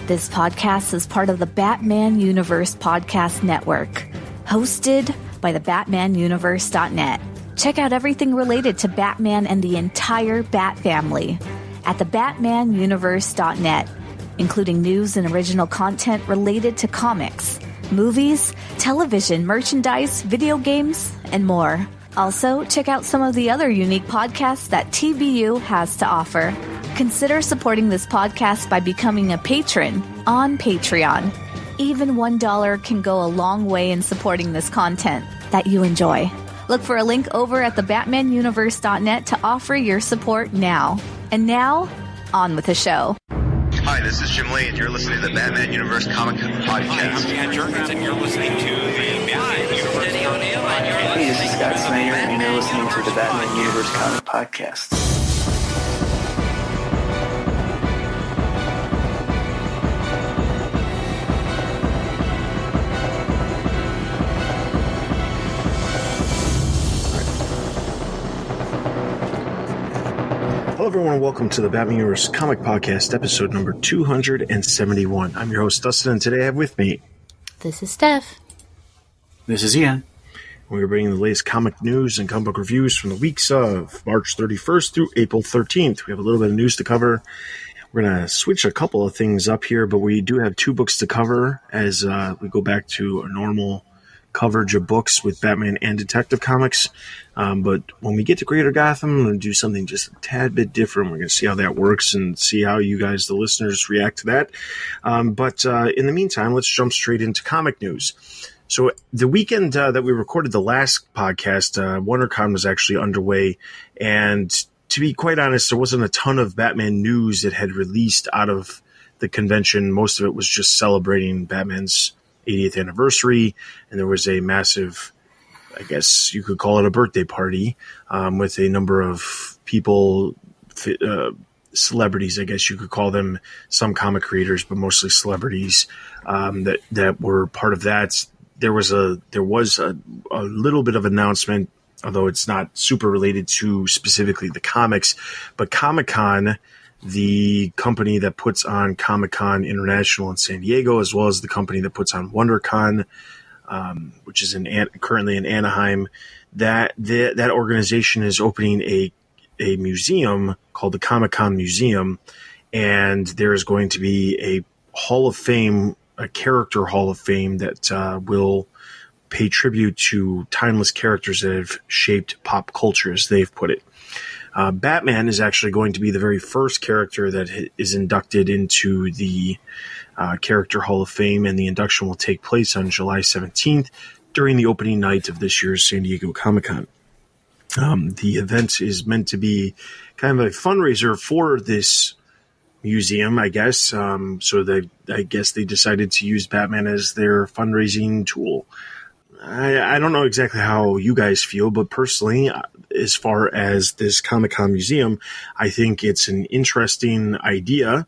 This podcast is part of the Batman Universe Podcast Network, hosted by the BatmanUniverse.net. Check out everything related to Batman and the entire Bat family at the BatmanUniverse.net, including news and original content related to comics, movies, television, merchandise, video games, and more. Also, check out some of the other unique podcasts that TBU has to offer. Consider supporting this podcast by becoming a patron on Patreon. Even $1 can go a long way in supporting this content that you enjoy. Look for a link over at thebatmanuniverse.net to offer your support now. And now, on with the show. Hi, this is Jim Lee, and you're listening to the Batman Universe Comic Podcast. Hi, I'm Dan Jurgens, and you're listening to the Batman Universe. Hey, this is Scott Snyder, and you're listening to the Batman Universe Comic Podcast. Hello, everyone, and welcome to the Batman Universe Comic Podcast, episode number 271. I'm your host, Dustin, and today I have with me... This is Steph. This is Ian. We're bringing the latest comic news and comic book reviews from the weeks of March 31st through April 13th. We have a little bit of news to cover. We're going to switch a couple of things up here, but we do have two books to cover as we go back to a normal coverage of books with Batman and Detective Comics. But when we get to Greater Gotham, I'm going to do something just a tad bit different. We're going to see how that works and see how you guys, the listeners, react to that. But in the meantime, let's jump straight into comic news. So the weekend that we recorded the last podcast, WonderCon was actually underway. And to be quite honest, there wasn't a ton of Batman news that had released out of the convention. Most of it was just celebrating Batman's 80th anniversary, and there was a massive, I guess you could call it a birthday party, with a number of people, celebrities, I guess you could call them, some comic creators, but mostly celebrities, that were part of that. There was a little bit of announcement, although it's not super related to specifically the comics, but Comic-Con, the company that puts on Comic-Con International in San Diego, as well as the company that puts on WonderCon, which is currently in Anaheim, that organization is opening a museum called the Comic-Con Museum, and there is going to be a Hall of Fame, a character Hall of Fame that will pay tribute to timeless characters that have shaped pop culture, as they've put it. Batman is actually going to be the very first character that is inducted into the Character Hall of Fame, and the induction will take place on July 17th during the opening night of this year's San Diego Comic-Con. The event is meant to be kind of a fundraiser for this museum, I guess. So I guess they decided to use Batman as their fundraising tool. I don't know exactly how you guys feel, but personally, as far as this Comic-Con museum, I think it's an interesting idea,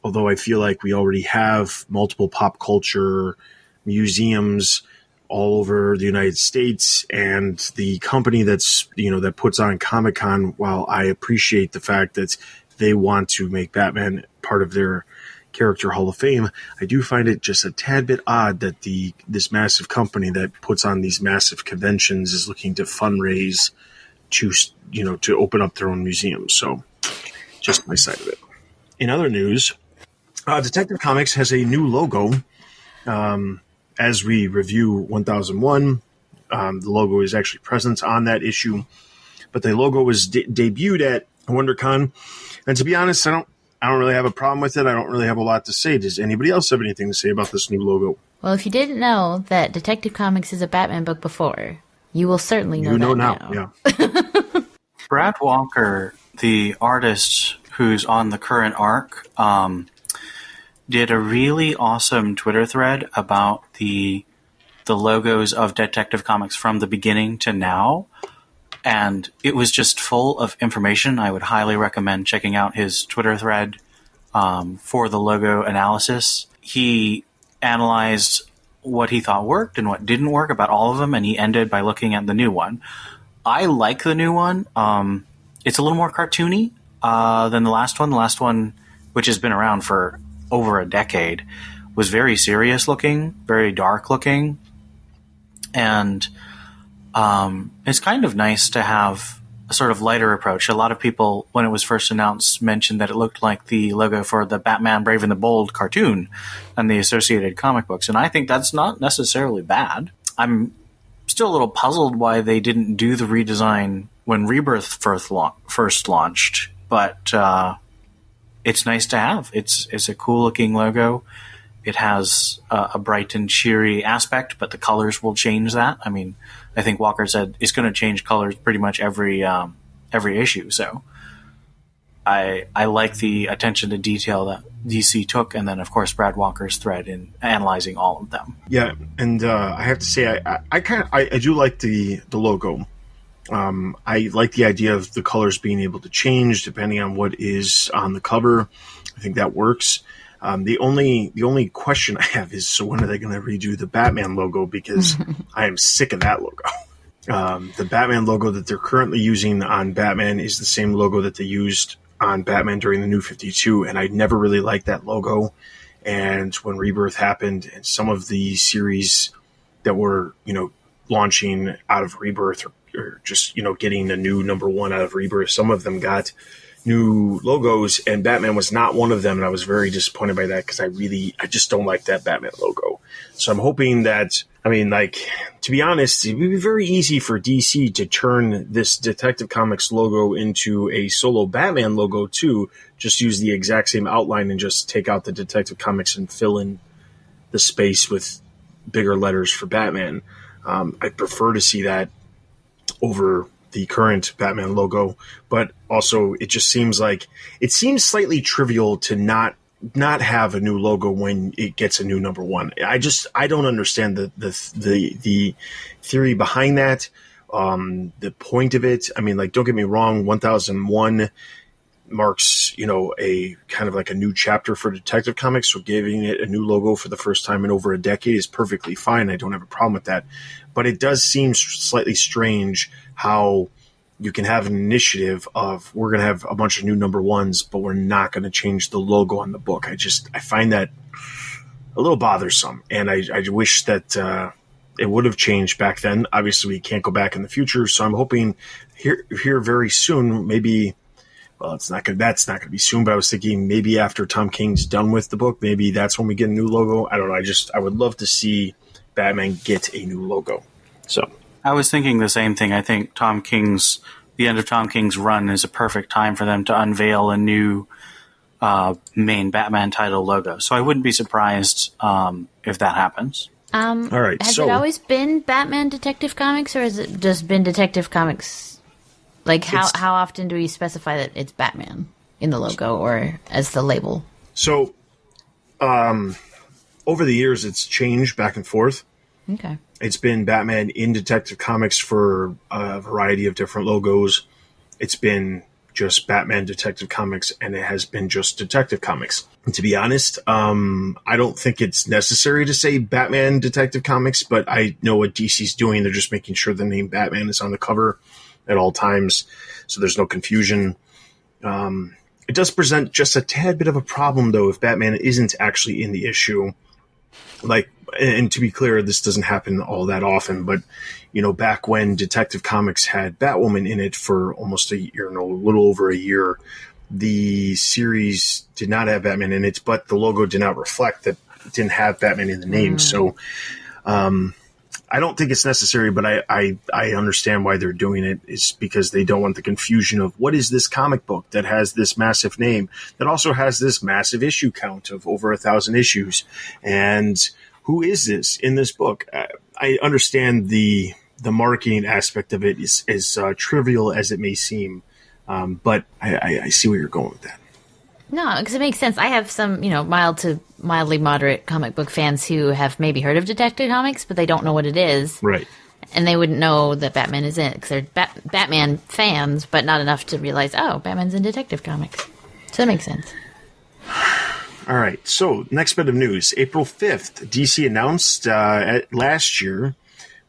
although I feel like we already have multiple pop culture museums all over the United States, and the company that puts on Comic-Con, while I appreciate the fact that they want to make Batman part of their Character Hall of Fame, I do find it just a tad bit odd that this massive company that puts on these massive conventions is looking to fundraise to open up their own museum. So just my side of it. In other news, Detective Comics has a new logo. As we review 1001, the logo is actually present on that issue, but the logo was debuted at WonderCon, and to be honest, I don't really have a problem with it. I don't really have a lot to say. Does anybody else have anything to say about this new logo? Well, if you didn't know that Detective Comics is a Batman book before, you will certainly know that now. Yeah. Brad Walker, the artist who's on the current arc, did a really awesome Twitter thread about the logos of Detective Comics from the beginning to now. And it was just full of information. I would highly recommend checking out his Twitter thread for the logo analysis. He analyzed what he thought worked and what didn't work about all of them, and he ended by looking at the new one. I like the new one. It's a little more cartoony than the last one. The last one, which has been around for over a decade, was very serious looking, very dark looking. And it's kind of nice to have a sort of lighter approach. A lot of people, when it was first announced, mentioned that it looked like the logo for the Batman Brave and the Bold cartoon and the associated comic books. And I think that's not necessarily bad. I'm still a little puzzled why they didn't do the redesign when Rebirth first launched, but it's nice to have. It's a cool looking logo. It has a bright and cheery aspect, but the colors will change that. I mean, I think Walker said it's going to change colors pretty much every issue. So I like the attention to detail that DC took, and then of course Brad Walker's thread in analyzing all of them. Yeah, and I have to say I do like the logo. I like the idea of the colors being able to change depending on what is on the cover. I think that works. The only question I have is, so when are they going to redo the Batman logo? Because I am sick of that logo. The Batman logo that they're currently using on Batman is the same logo that they used on Batman during the New 52, and I never really liked that logo. And when Rebirth happened, and some of the series that were, launching out of Rebirth or just, getting a new number one out of Rebirth, some of them got new logos, and Batman was not one of them, and I was very disappointed by that because I just don't like that Batman logo. So I'm hoping that, to be honest, it would be very easy for DC to turn this Detective Comics logo into a solo Batman logo too. Just use the exact same outline and just take out the Detective Comics and fill in the space with bigger letters for Batman. I'd prefer to see that over the current Batman logo, but also it just seems slightly trivial to not have a new logo when it gets a new number one. I don't understand the theory behind that. The point of it, don't get me wrong, 1001 marks, a kind of like a new chapter for Detective Comics, so giving it a new logo for the first time in over a decade is perfectly fine. I don't have a problem with that. But it does seem slightly strange how you can have an initiative of, we're going to have a bunch of new number ones, but we're not going to change the logo on the book. I find that a little bothersome, and I wish that it would have changed back then. Obviously, we can't go back in the future, so I'm hoping here very soon, maybe. Well, that's not going to be soon, but I was thinking maybe after Tom King's done with the book, maybe that's when we get a new logo. I don't know. I would love to see Batman get a new logo. So I was thinking the same thing. I think the end of Tom King's run is a perfect time for them to unveil a new main Batman title logo. So I wouldn't be surprised if that happens. All right. Has it always been Batman Detective Comics, or has it just been Detective Comics? Like, how often do we specify that it's Batman in the logo or as the label? So, over the years, it's changed back and forth. Okay. It's been Batman in Detective Comics for a variety of different logos. It's been just Batman Detective Comics, and it has been just Detective Comics. And to be honest, I don't think it's necessary to say Batman Detective Comics, but I know what DC's doing. They're just making sure the name Batman is on the cover at all times, so there's no confusion. It does present just a tad bit of a problem, though, if Batman isn't actually in the issue. And to be clear, this doesn't happen all that often, but, back when Detective Comics had Batwoman in it for almost a year, a little over a year, the series did not have Batman in it, but the logo did not reflect that it didn't have Batman in the name. So, I don't think it's necessary, but I understand why they're doing it. It's because they don't want the confusion of what is this comic book that has this massive name, that also has this massive issue count of over 1,000 issues. And who is this in this book? I understand the marketing aspect of it is as trivial as it may seem, but I see where you're going with that. No, because it makes sense. I have some, mild to mildly moderate comic book fans who have maybe heard of Detective Comics, but they don't know what it is. Right. And they wouldn't know that Batman is in it because they're Batman fans, but not enough to realize, oh, Batman's in Detective Comics. So that makes sense. All right. So next bit of news. April 5th, DC announced last year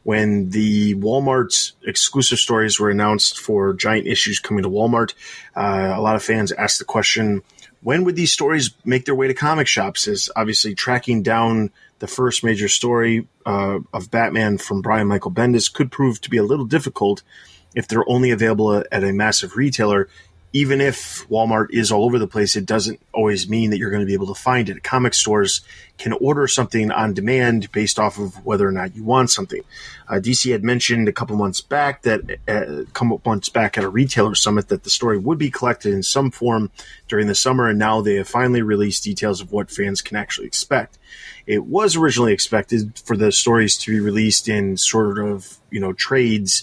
when the Walmart exclusive stories were announced for giant issues coming to Walmart. A lot of fans asked the question, when would these stories make their way to comic shops? As obviously tracking down the first major story of Batman from Brian Michael Bendis could prove to be a little difficult if they're only available at a massive retailer. Even if Walmart is all over the place, it doesn't always mean that you're going to be able to find it. Comic stores can order something on demand based off of whether or not you want something. DC had mentioned a couple months back at a retailer summit that the story would be collected in some form during the summer, and now they have finally released details of what fans can actually expect. It was originally expected for the stories to be released in sort of, trades,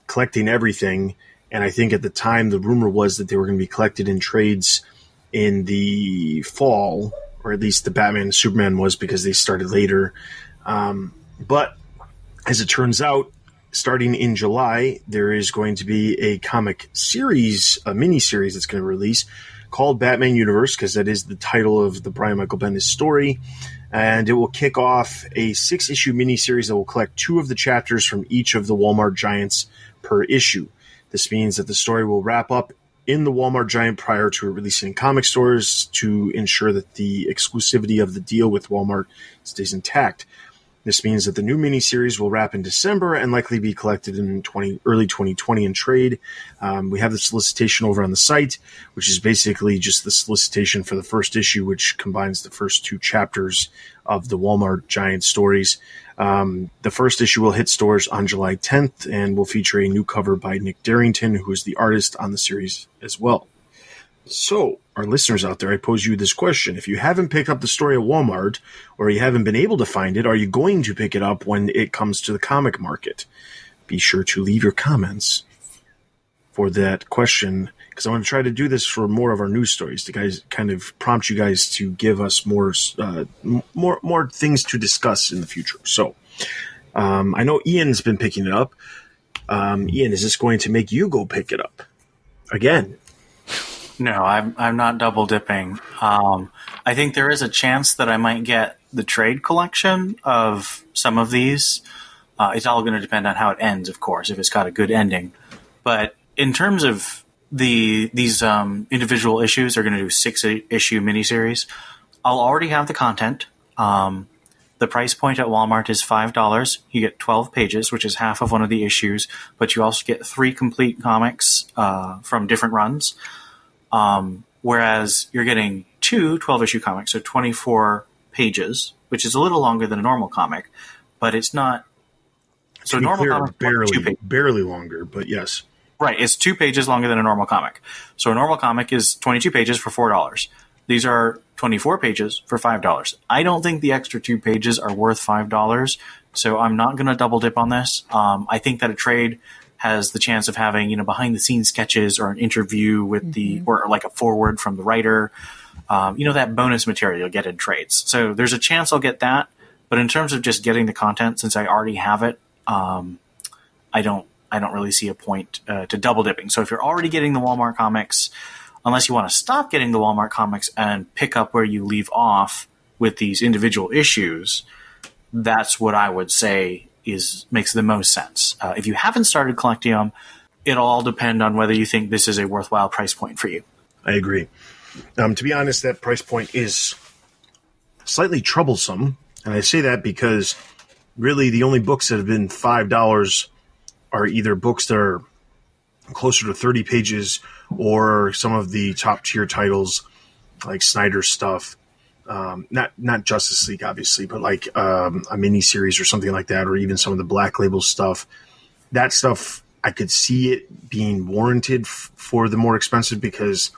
collecting everything. And I think at the time, the rumor was that they were going to be collected in trades in the fall, or at least the Batman and Superman was, because they started later. But as it turns out, starting in July, there is going to be a comic series, a mini-series that's going to release called Batman Universe, because that is the title of the Brian Michael Bendis story. And it will kick off a 6-issue mini-series that will collect 2 of the chapters from each of the Walmart giants per issue. This means that the story will wrap up in the Walmart giant prior to releasing in comic stores to ensure that the exclusivity of the deal with Walmart stays intact. This means that the new miniseries will wrap in December and likely be collected in early 2020 in trade. We have the solicitation over on the site, which is basically just the solicitation for the first issue, which combines the first 2 chapters of the Walmart giant stories. The first issue will hit stores on July 10th and will feature a new cover by Nick Darrington, who is the artist on the series as well. So, our listeners out there, I pose you this question. If you haven't picked up the story at Walmart, or you haven't been able to find it, are you going to pick it up when it comes to the comic market? Be sure to leave your comments for that question, because I want to try to do this for more of our news stories to guys kind of prompt you guys to give us more things to discuss in the future. So, I know Ian's been picking it up. Ian, is this going to make you go pick it up again? No, I'm not double dipping. I think there is a chance that I might get the trade collection of some of these. It's all going to depend on how it ends, of course, if it's got a good ending. But in terms of these individual issues, they're going to do 6-issue miniseries. I'll already have the content. The price point at Walmart is $5. You get 12 pages, which is half of one of the issues, but you also get 3 complete comics from different runs. Whereas you're getting 2 12-issue comics, so 24 pages, which is a little longer than a normal comic, but it's not. So a normal comic barely longer, but yes. Right, it's 2 pages longer than a normal comic. So a normal comic is 22 pages for $4. These are 24 pages for $5. I don't think the extra 2 pages are worth $5, so I'm not going to double dip on this. I think that a trade has the chance of having, behind the scenes sketches or an interview with or like a forward from the writer, that bonus material you'll get in trades. So there's a chance I'll get that. But in terms of just getting the content, since I already have it, I don't really see a point to double dipping. So if you're already getting the Walmart comics, unless you want to stop getting the Walmart comics and pick up where you leave off with these individual issues, that's what I would say makes the most sense. If you haven't started collecting them, it'll all depend on whether you think this is a worthwhile price point for you. I agree. To be honest, that price point is slightly troublesome. And I say that because really the only books that have been $5 are either books that are closer to 30 pages or some of the top tier titles like Snyder's stuff. Not Justice League, obviously, but like a mini-series or something like that, or even some of the Black Label stuff. That stuff, I could see it being warranted for the more expensive because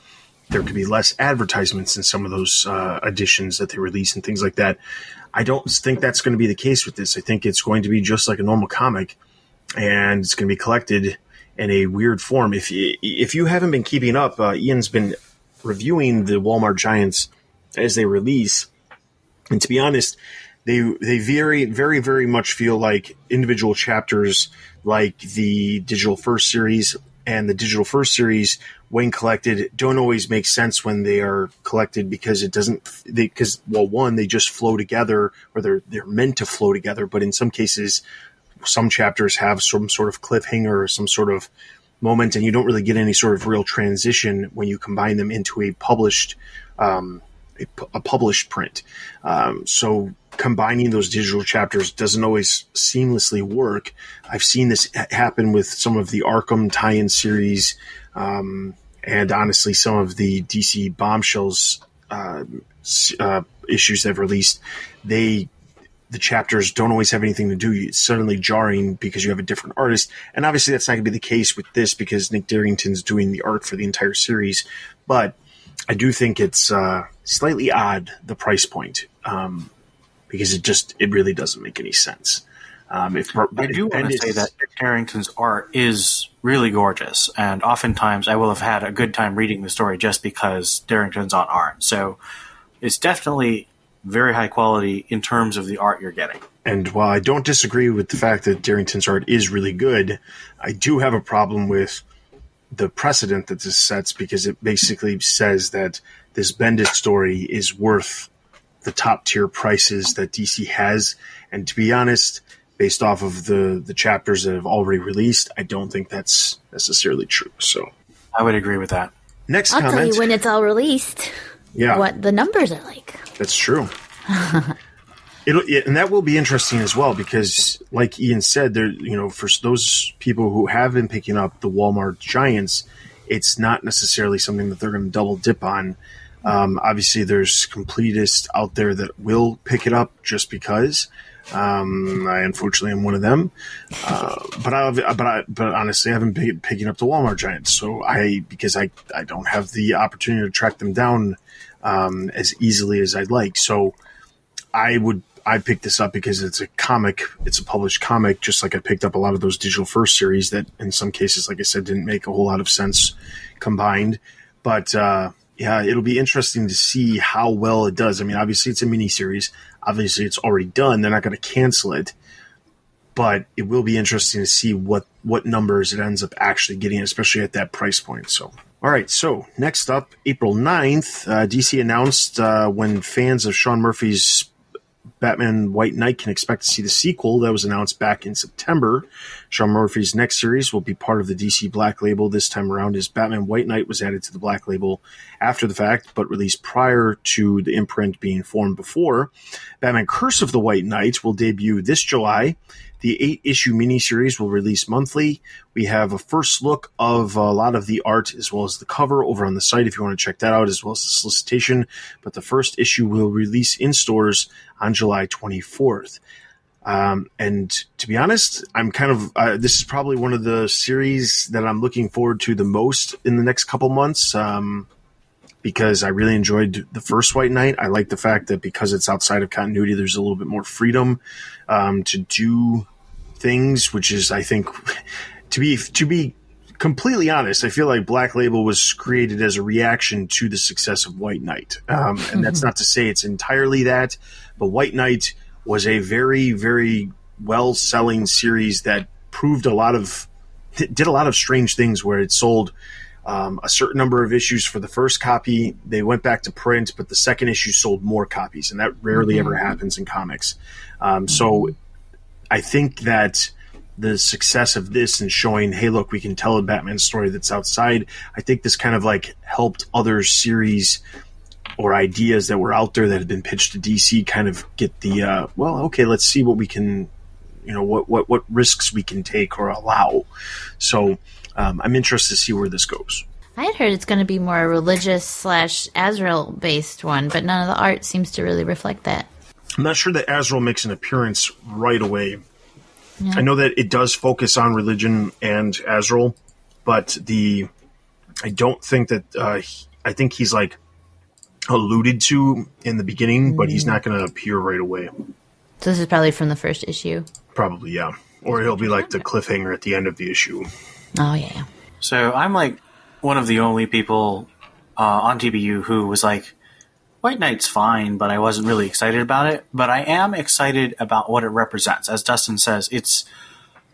there could be less advertisements in some of those editions that they release and things like that. I don't think that's going to be the case with this. I think it's going to be just like a normal comic, and it's going to be collected in a weird form. If you haven't been keeping up, Ian's been reviewing the Walmart Giants as they release, and to be honest, they very, very, very much feel like individual chapters, like the Digital First series. And the Digital First series, when collected, don't always make sense when they are collected because they just flow together, or they're meant to flow together. But in some cases, some chapters have some sort of cliffhanger or some sort of moment, and you don't really get any sort of real transition when you combine them into a published a published print. So combining those digital chapters doesn't always seamlessly work. I've seen this happen with some of the Arkham tie-in series, and honestly, some of the DC Bombshells issues they've released. The chapters don't always have anything to do. It's suddenly jarring because you have a different artist. And obviously that's not going to be the case with this because Nick Darrington's doing the art for the entire series. But I do think it's slightly odd, the price point, because it really doesn't make any sense. I do want to say that Nick Darrington's art is really gorgeous, and oftentimes I will have had a good time reading the story just because Darrington's on art. So it's definitely very high quality in terms of the art you're getting. And while I don't disagree with the fact that Darrington's art is really good, I do have a problem with the precedent that this sets because it basically says that this Bendis story is worth the top tier prices that DC has. And to be honest, based off of the chapters that have already released, I don't think that's necessarily true. So I would agree with that. Next I'll comment. tell you when it's all released. Yeah, what the numbers are like. That's true. And that will be interesting as well because, like Ian said, there, for those people who have been picking up the Walmart Giants, it's not necessarily something that they're going to double dip on. Obviously, there's completists out there that will pick it up just because. I unfortunately am one of them, but honestly, I haven't been picking up the Walmart Giants, so because I don't have the opportunity to track them down as easily as I'd like. So I picked this up because it's a comic, it's a published comic, just like I picked up a lot of those digital first series that in some cases, like I said, didn't make a whole lot of sense combined. But yeah, it'll be interesting to see how well it does. I mean, obviously it's a miniseries. Obviously it's already done. They're not going to cancel it. But it will be interesting to see what numbers it ends up actually getting, especially at that price point. So, all right. So next up, April 9th, DC announced when fans of Sean Murphy's Batman White Knight can expect to see the sequel that was announced back in September. Sean Murphy's next series will be part of the DC Black Label. This time around, his Batman White Knight was added to the Black Label after the fact, but released prior to the imprint being formed before. Batman Curse of the White Knight will debut this July. The 8-issue miniseries will release monthly. We have a first look of a lot of the art as well as the cover over on the site if you want to check that out, as well as the solicitation. But the first issue will release in stores on July 24th. And to be honest, I'm kind of this is probably one of the series that I'm looking forward to the most in the next couple months because I really enjoyed the first White Knight. I like the fact that because it's outside of continuity, there's a little bit more freedom to do things, which is, I think, to be completely honest, I feel like Black Label was created as a reaction to the success of White Knight. And that's not to say it's entirely that, but White Knight was a very, very well-selling series that did a lot of strange things where it sold a certain number of issues for the first copy. They went back to print, but the second issue sold more copies, and that rarely ever happens in comics. So I think that the success of this and showing, hey, look, we can tell a Batman story that's outside, I think this kind of like helped other series or ideas that were out there that had been pitched to DC kind of get the, okay, let's see what we can, what risks we can take or allow. So I'm interested to see where this goes. I had heard it's going to be more a religious / Azrael based one, but none of the art seems to really reflect that. I'm not sure that Azrael makes an appearance right away. Yeah. I know that it does focus on religion and Azrael, but I don't think that I think he's like alluded to in the beginning, but he's not going to appear right away. So this is probably from the first issue. Probably, yeah. Or he'll be like the cliffhanger at the end of the issue. Oh yeah. So I'm like one of the only people on TBU who was like, White Knight's fine, but I wasn't really excited about it. But I am excited about what it represents. As Dustin says, it's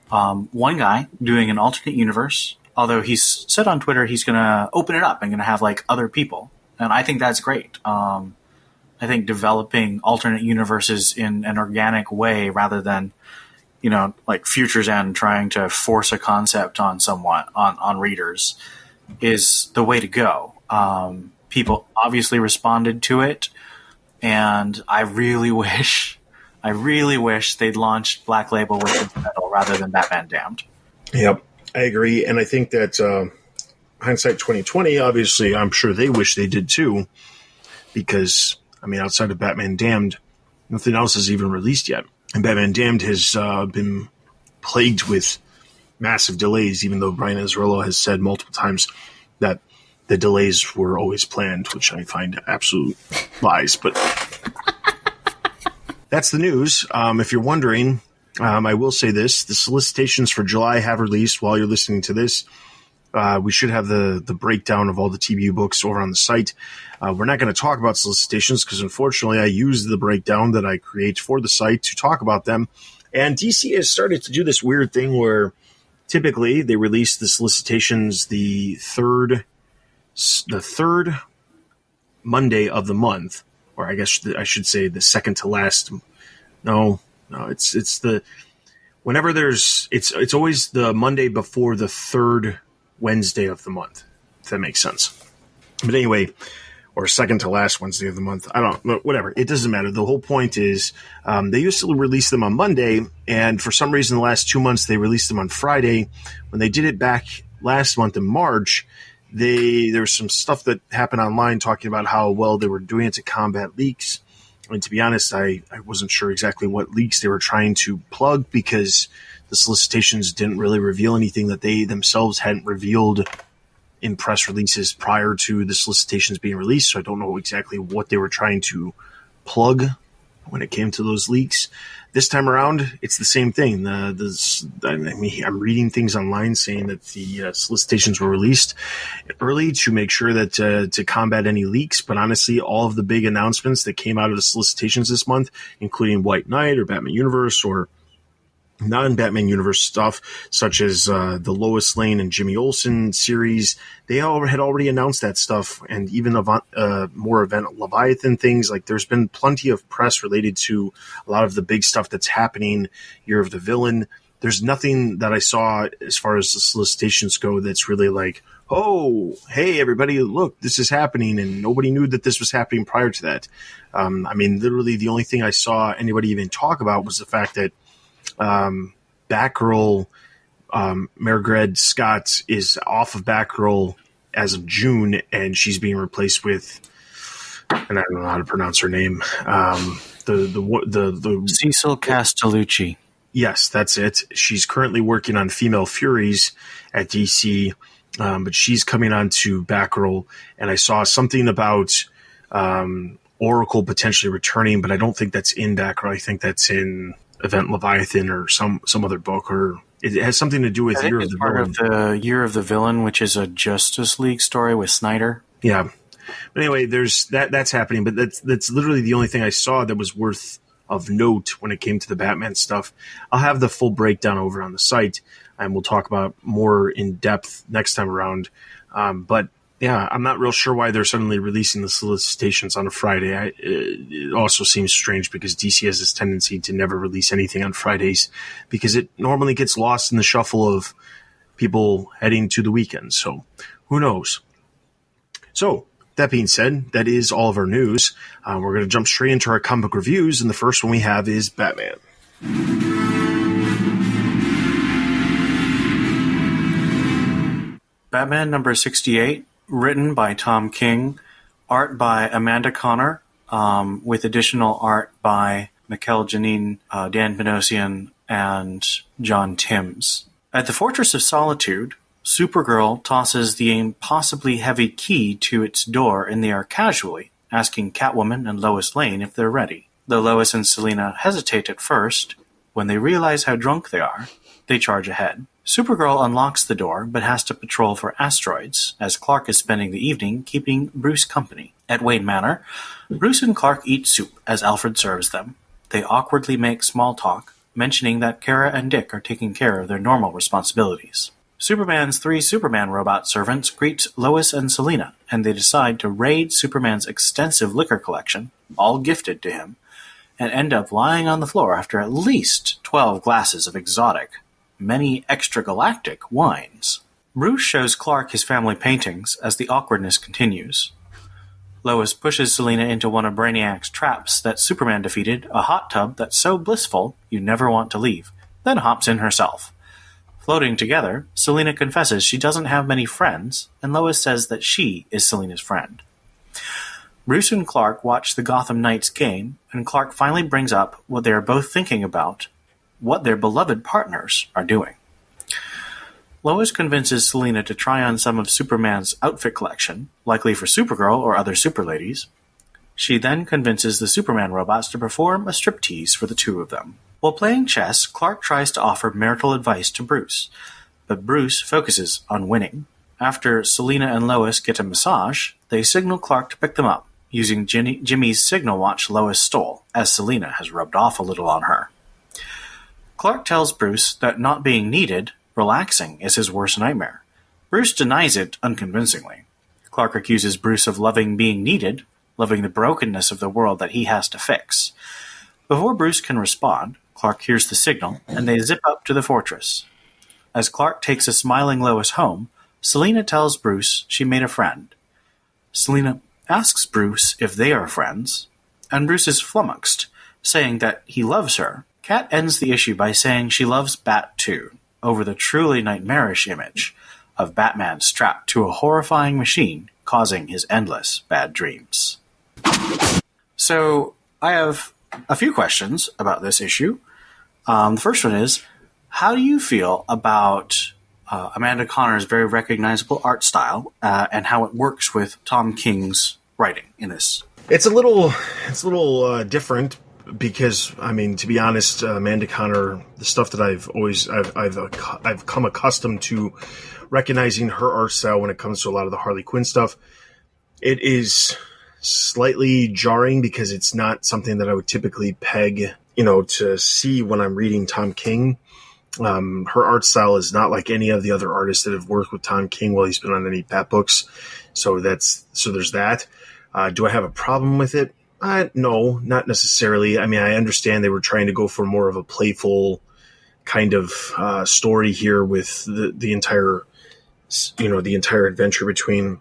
one guy doing an alternate universe, although he's said on Twitter he's going to open it up and going to have like other people. And I think that's great. I think developing alternate universes in an organic way rather than, like Future's End trying to force a concept on someone, on readers, is the way to go. People obviously responded to it, and I really wish they'd launched Black Label with its title rather than Batman Damned. Yep, I agree, and I think that hindsight 2020, obviously, I'm sure they wish they did too, because I mean, outside of Batman Damned, nothing else is even released yet, and Batman Damned has been plagued with massive delays, even though Brian Azzarello has said multiple times that the delays were always planned, which I find absolute lies. But that's the news. If you're wondering, I will say this. The solicitations for July have released while you're listening to this. We should have the breakdown of all the TBU books over on the site. We're not going to talk about solicitations because, unfortunately, I use the breakdown that I create for the site to talk about them. And DC has started to do this weird thing where typically they release the solicitations the third Monday of the month, or I guess I should say the second to last. No, it's the whenever there's it's always the Monday before the third Wednesday of the month, if that makes sense. But anyway, or second to last Wednesday of the month. I don't know, whatever. It doesn't matter. The whole point is they used to release them on Monday, and for some reason the last 2 months they released them on Friday. When they did it back last month in March, there was some stuff that happened online talking about how well they were doing it to combat leaks. And to be honest, I wasn't sure exactly what leaks they were trying to plug because the solicitations didn't really reveal anything that they themselves hadn't revealed in press releases prior to the solicitations being released. So I don't know exactly what they were trying to plug when it came to those leaks. This time around, it's the same thing. I'm reading things online saying that the solicitations were released early to make sure that to combat any leaks. But honestly, all of the big announcements that came out of the solicitations this month, including White Knight or Batman Universe or non-Batman Universe stuff, such as the Lois Lane and Jimmy Olsen series, they all had already announced that stuff, and even more Event Leviathan things. Like, there's been plenty of press related to a lot of the big stuff that's happening. Year of the Villain. There's nothing that I saw as far as the solicitations go that's really like, oh, hey, everybody, look, this is happening, and nobody knew that this was happening prior to that. I mean, literally the only thing I saw anybody even talk about was the fact that Batgirl, Margaret Scott is off of Batgirl as of June, and she's being replaced with, and I don't know how to pronounce her name. The Cecil Castellucci. Yes, that's it. She's currently working on Female Furies at DC, but she's coming on to Batgirl, and I saw something about Oracle potentially returning, but I don't think that's in Batgirl. I think that's in Event Leviathan or some other book, or it has something to do with Year of the Villain. Part of the Year of the Villain, which is a Justice League story with Snyder. Yeah, but anyway, there's that's happening. But that's literally the only thing I saw that was worth of note when it came to the Batman stuff. I'll have the full breakdown over on the site, and we'll talk about more in depth next time around. But yeah, I'm not real sure why they're suddenly releasing the solicitations on a Friday. It also seems strange because DC has this tendency to never release anything on Fridays because it normally gets lost in the shuffle of people heading to the weekend. So who knows? So that being said, that is all of our news. We're going to jump straight into our comic book reviews, and the first one we have is Batman. Batman number 68. Written by Tom King, art by Amanda Connor, with additional art by Mikel Janin, Dan Benosian, and John Timms. At the Fortress of Solitude, Supergirl tosses the impossibly heavy key to its door in the air casually, asking Catwoman and Lois Lane if they're ready. Though Lois and Selina hesitate at first, when they realize how drunk they are, they charge ahead. Supergirl unlocks the door, but has to patrol for asteroids, as Clark is spending the evening keeping Bruce company. At Wayne Manor, Bruce and Clark eat soup as Alfred serves them. They awkwardly make small talk, mentioning that Kara and Dick are taking care of their normal responsibilities. Superman's 3 Superman robot servants greet Lois and Selina, and they decide to raid Superman's extensive liquor collection, all gifted to him, and end up lying on the floor after at least 12 glasses of exotic, many extragalactic wines. Bruce shows Clark his family paintings as the awkwardness continues. Lois pushes Selina into one of Brainiac's traps that Superman defeated, a hot tub that's so blissful you never want to leave, then hops in herself. Floating together, Selina confesses she doesn't have many friends, and Lois says that she is Selina's friend. Bruce and Clark watch the Gotham Knights game, and Clark finally brings up what they are both thinking about, what their beloved partners are doing. Lois convinces Selina to try on some of Superman's outfit collection, likely for Supergirl or other super ladies. She then convinces the Superman robots to perform a striptease for the two of them. While playing chess, Clark tries to offer marital advice to Bruce, but Bruce focuses on winning. After Selina and Lois get a massage, they signal Clark to pick them up, using Jimmy's signal watch Lois stole, as Selina has rubbed off a little on her. Clark tells Bruce that not being needed, relaxing, is his worst nightmare. Bruce denies it unconvincingly. Clark accuses Bruce of loving being needed, loving the brokenness of the world that he has to fix. Before Bruce can respond, Clark hears the signal, and they zip up to the fortress. As Clark takes a smiling Lois home, Selina tells Bruce she made a friend. Selina asks Bruce if they are friends, and Bruce is flummoxed, saying that he loves her. Kat ends the issue by saying she loves Bat too, over the truly nightmarish image of Batman strapped to a horrifying machine causing his endless bad dreams. So, I have a few questions about this issue. The first one is, how do you feel about Amanda Connor's very recognizable art style and how it works with Tom King's writing in this? It's a little different because, I mean, to be honest, Amanda Connor, the stuff that I've come accustomed to recognizing her art style when it comes to a lot of the Harley Quinn stuff, it is slightly jarring because it's not something that I would typically peg, to see when I'm reading Tom King. Her art style is not like any of the other artists that have worked with Tom King while he's been on any Bat books. So there's that. Do I have a problem with it? No, not necessarily. I mean, I understand they were trying to go for more of a playful kind of story here with the entire adventure between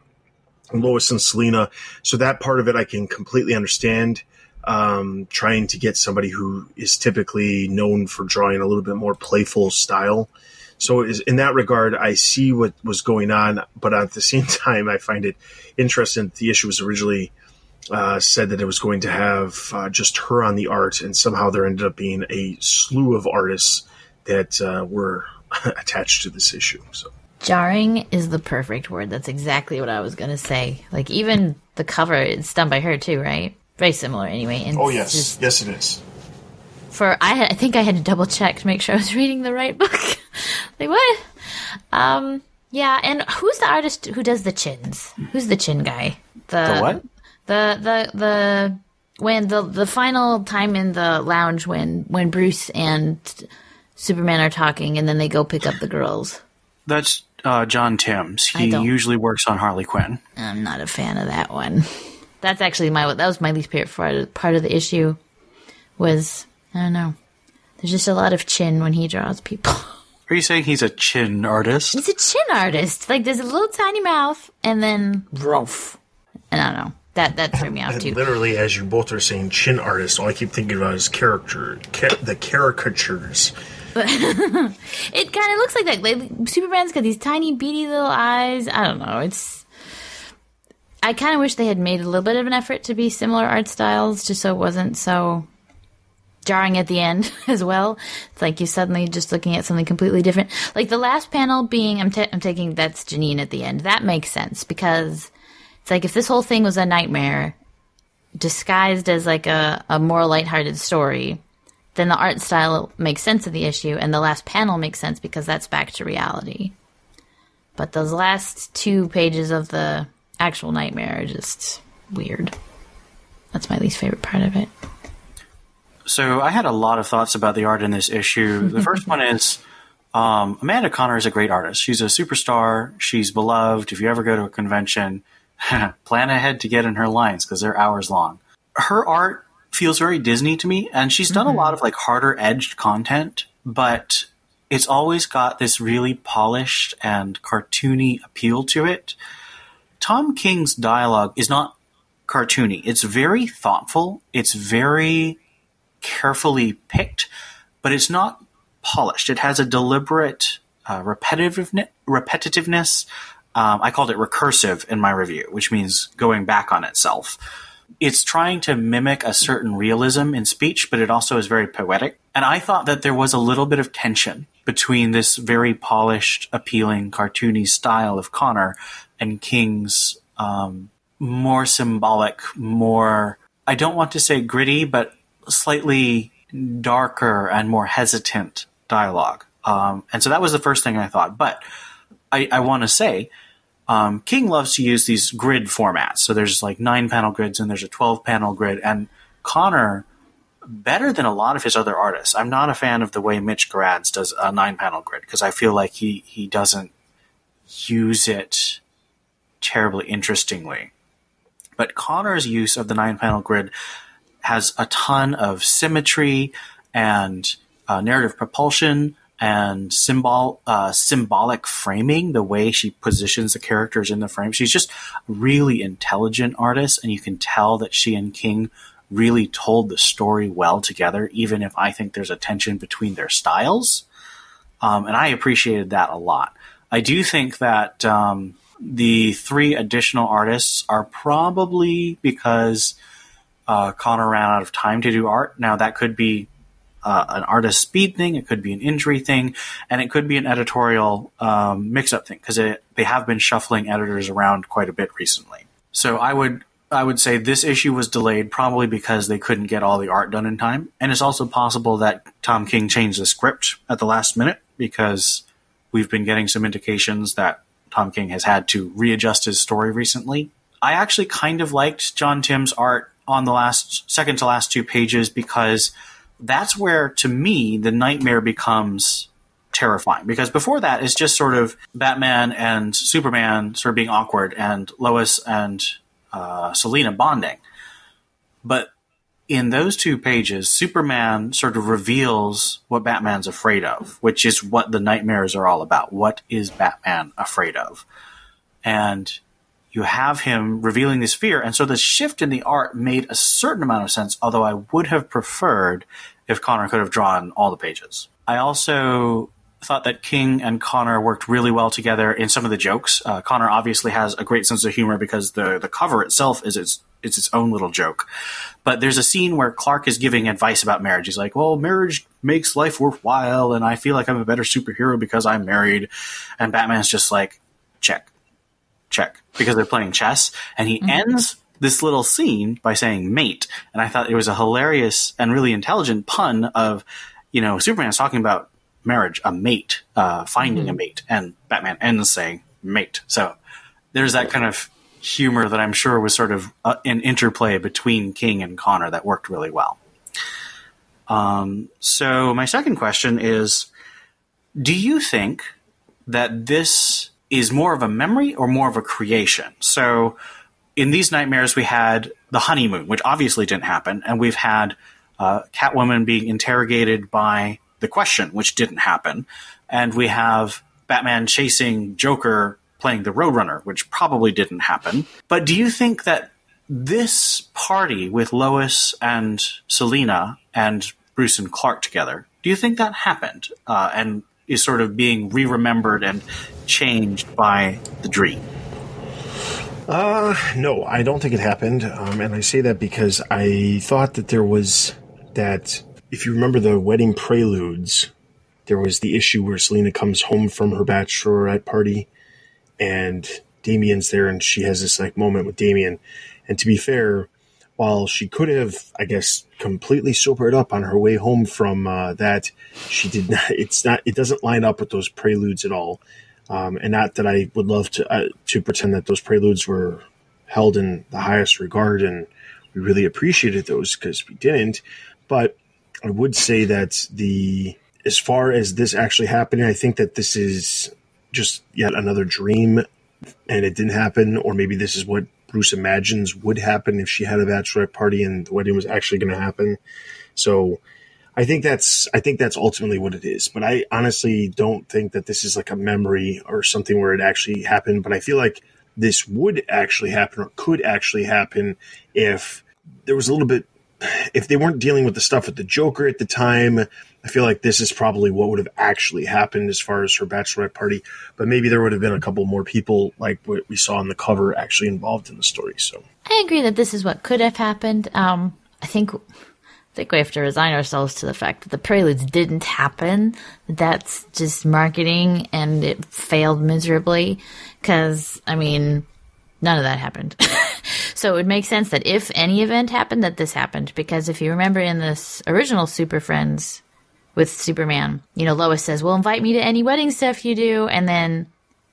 Lois and Selina. So that part of it I can completely understand. Trying to get somebody who is typically known for drawing a little bit more playful style. So in that regard, I see what was going on, but at the same time, I find it interesting. The issue was originally said that it was going to have just her on the art, and somehow there ended up being a slew of artists that were attached to this issue. So jarring is the perfect word. That's exactly what I was going to say. Like, even the cover is done by her too, right? Very similar anyway. And yes. Yes, it is. I think I had to double check to make sure I was reading the right book. Like, what? Yeah, and who's the artist who does the chins? Who's the chin guy? The what? When the final time in the lounge when Bruce and Superman are talking and then they go pick up the girls. That's John Timms. He usually works on Harley Quinn. I'm not a fan of that one. That's actually that was my least favorite part of the issue. Was, I don't know. There's just a lot of chin when he draws people. Are you saying he's a chin artist? He's a chin artist. Like, there's a little tiny mouth and then roof. And I don't know. That threw me off too. Literally, as you both are saying chin artist, all I keep thinking about is the caricatures. It kind of looks like that. Like, Superman's got these tiny beady little eyes. I don't know. I kind of wish they had made a little bit of an effort to be similar art styles, just so it wasn't so jarring at the end as well. It's like you're suddenly just looking at something completely different. Like the last panel being, I'm taking that's Janine at the end. That makes sense because it's like if this whole thing was a nightmare disguised as like a more lighthearted story, then the art style makes sense of the issue, and the last panel makes sense because that's back to reality. But those last 2 pages of the actual nightmare are just weird. That's my least favorite part of it. So I had a lot of thoughts about the art in this issue. The first one is Amanda Connor is a great artist. She's a superstar. She's beloved. If you ever go to a convention, plan ahead to get in her lines because they're hours long. Her art feels very Disney to me, and she's done a lot of like harder edged content, but it's always got this really polished and cartoony appeal to it. Tom King's dialogue is not cartoony. It's very thoughtful. It's very carefully picked, but it's not polished. It has a deliberate repetitiveness. I called it recursive in my review, which means going back on itself. It's trying to mimic a certain realism in speech, but it also is very poetic. And I thought that there was a little bit of tension between this very polished, appealing, cartoony style of Connor and King's more symbolic, more, I don't want to say gritty, but slightly darker and more hesitant dialogue. And so that was the first thing I thought. But I want to say, King loves to use these grid formats. So there's like 9-panel grids and there's a 12-panel grid. And Connor, better than a lot of his other artists, I'm not a fan of the way Mitch Gerads does a 9-panel grid because I feel like he doesn't use it terribly interestingly. But Connor's use of the 9-panel grid has a ton of symmetry and narrative propulsion and symbolic framing, the way she positions the characters in the frame. She's just a really intelligent artist, and you can tell that she and King really told the story well together, even if I think there's a tension between their styles. And I appreciated that a lot. I do think that the 3 additional artists are probably because Connor ran out of time to do art. Now, that could be an artist speed thing, it could be an injury thing, and it could be an editorial mix-up thing, because they have been shuffling editors around quite a bit recently. So I would say this issue was delayed probably because they couldn't get all the art done in time, and it's also possible that Tom King changed the script at the last minute, because we've been getting some indications that Tom King has had to readjust his story recently. I actually kind of liked John Timm's art on the second to last 2 pages, because that's where, to me, the nightmare becomes terrifying. Because before that, it's just sort of Batman and Superman sort of being awkward and Lois and Selina bonding. But in those 2 pages, Superman sort of reveals what Batman's afraid of, which is what the nightmares are all about. What is Batman afraid of? And you have him revealing this fear. And so the shift in the art made a certain amount of sense, although I would have preferred if Connor could have drawn all the pages. I also thought that King and Connor worked really well together in some of the jokes. Connor obviously has a great sense of humor because the cover itself is its own little joke. But there's a scene where Clark is giving advice about marriage. He's like, well, marriage makes life worthwhile, and I feel like I'm a better superhero because I'm married. And Batman's just like, check, because they're playing chess. And he ends this little scene by saying mate. And I thought it was a hilarious and really intelligent pun of, Superman's talking about marriage, a mate, finding a mate, and Batman ends saying mate. So there's that kind of humor that I'm sure was sort of an interplay between King and Connor that worked really well. So my second question is, do you think that this is more of a memory or more of a creation? So in these nightmares, we had the honeymoon, which obviously didn't happen, and we've had Catwoman being interrogated by the Question, which didn't happen, and we have Batman chasing Joker playing the Roadrunner, which probably didn't happen. But do you think that this party with Lois and Selina and Bruce and Clark together, do you think that happened and is sort of being re-remembered and changed by the dream? No, I don't think it happened. And I say that because I thought that there was that, if you remember the wedding preludes, there was the issue where Selina comes home from her bachelorette party and Damien's there, and she has this moment with Damien. And to be fair, while she could have, I guess, completely sobered up on her way home from that, she did not. It doesn't line up with those preludes at all. And not that I would love to pretend that those preludes were held in the highest regard and we really appreciated those, because we didn't. But I would say that as far as this actually happening, I think that this is just yet another dream and it didn't happen, or maybe this is what Bruce imagines would happen if she had a bachelorette party and the wedding was actually going to happen. So I think that's ultimately what it is. But I honestly don't think that this is like a memory or something where it actually happened. But I feel like this would actually happen or could actually happen if there was a little bit, if they weren't dealing with the stuff with the Joker at the time. I feel like this is probably what would have actually happened as far as her bachelorette party, but maybe there would have been a couple more people like what we saw on the cover actually involved in the story. So I agree that this is what could have happened. I think we have to resign ourselves to the fact that the preludes didn't happen. That's just marketing, and it failed miserably because, I mean, none of that happened. So it would make sense that if any event happened, that this happened. Because if you remember in this original Super Friends with Superman, Lois says, well, invite me to any wedding stuff you do. And then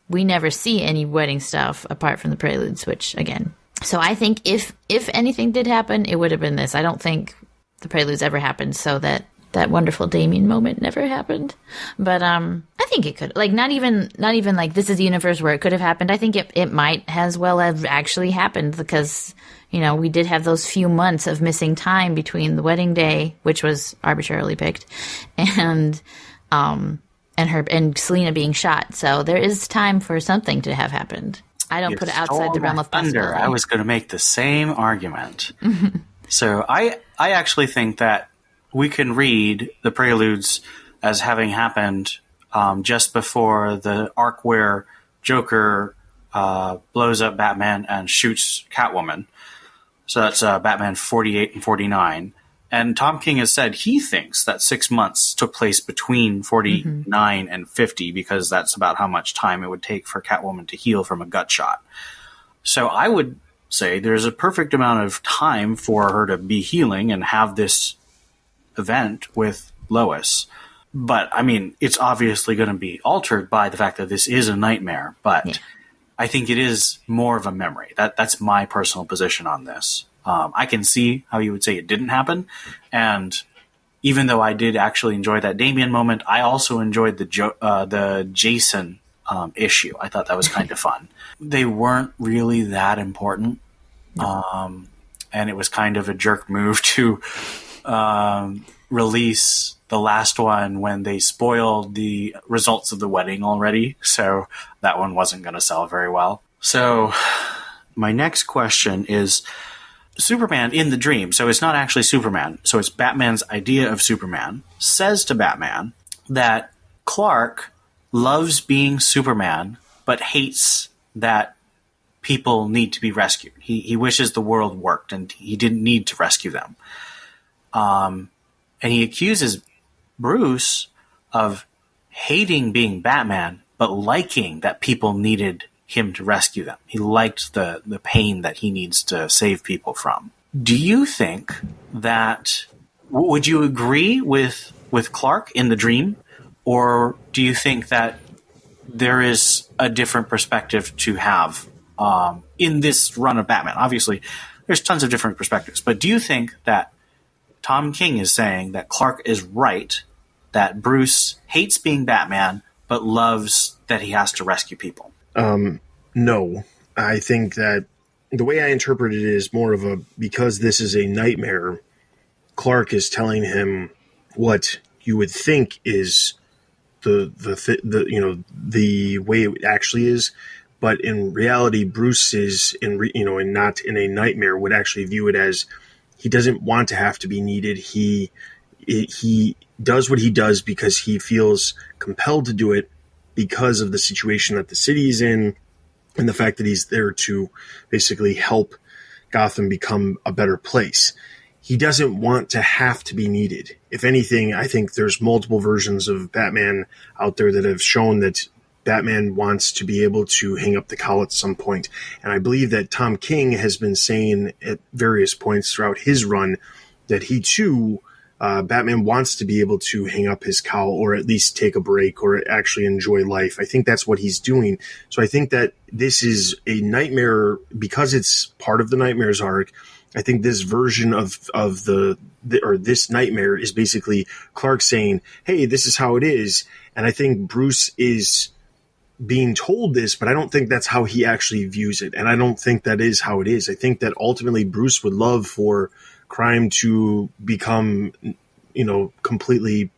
we never see any wedding stuff apart from the preludes, which, again. So I think if anything did happen, it would have been this. I don't think the preludes ever happened, so that wonderful Damien moment never happened. But I think it could, like, not even like this is the universe where it could have happened. I think it might as well have actually happened because, we did have those few months of missing time between the wedding day, which was arbitrarily picked, and Selena being shot. So there is time for something to have happened. I don't put it outside the realm of possibility. I was going to make the same argument. So I actually think that we can read the preludes as having happened just before the arc where Joker blows up Batman and shoots Catwoman. So that's Batman 48 and 49. And Tom King has said he thinks that 6 months took place between 49 and 50 because that's about how much time it would take for Catwoman to heal from a gut shot. So I would say there's a perfect amount of time for her to be healing and have this event with Lois. But, I mean, it's obviously going to be altered by the fact that this is a nightmare. But I think it is more of a memory. That's my personal position on this. I can see how you would say it didn't happen. And even though I did actually enjoy that Damien moment, I also enjoyed the Jason issue. I thought that was kind of fun. They weren't really that important. And it was kind of a jerk move to release the last one when they spoiled the results of the wedding already. So that one wasn't going to sell very well. So my next question is Superman in the dream. So it's not actually Superman. So it's Batman's idea of Superman says to Batman that Clark loves being Superman, but hates that people need to be rescued. He wishes the world worked and he didn't need to rescue them. And he accuses Bruce of hating being Batman, but liking that people needed him to rescue them. He liked the pain that he needs to save people from. Do you think that, would you agree with Clark in the dream? Or do you think that there is a different perspective to have in this run of Batman? Obviously, there's tons of different perspectives, but do you think that Tom King is saying that Clark is right, that Bruce hates being Batman, but loves that he has to rescue people? No. I think that the way I interpret it is more of a, because this is a nightmare, Clark is telling him what you would think is the way it actually is, but in reality, Bruce is and not in a nightmare would actually view it as he doesn't want to have to be needed. He does what he does because he feels compelled to do it because of the situation that the city is in and the fact that he's there to basically help Gotham become a better place. He doesn't want to have to be needed. If anything, I think there's multiple versions of Batman out there that have shown that Batman wants to be able to hang up the cowl at some point. And I believe that Tom King has been saying at various points throughout his run that he too, Batman wants to be able to hang up his cowl or at least take a break or actually enjoy life. I think that's what he's doing. So I think that this is a nightmare because it's part of the Nightmares arc. I think this version of this nightmare is basically Clark saying, hey, this is how it is. And I think Bruce is being told this, but I don't think that's how he actually views it. And I don't think that is how it is. I think that ultimately Bruce would love for crime to become, completely,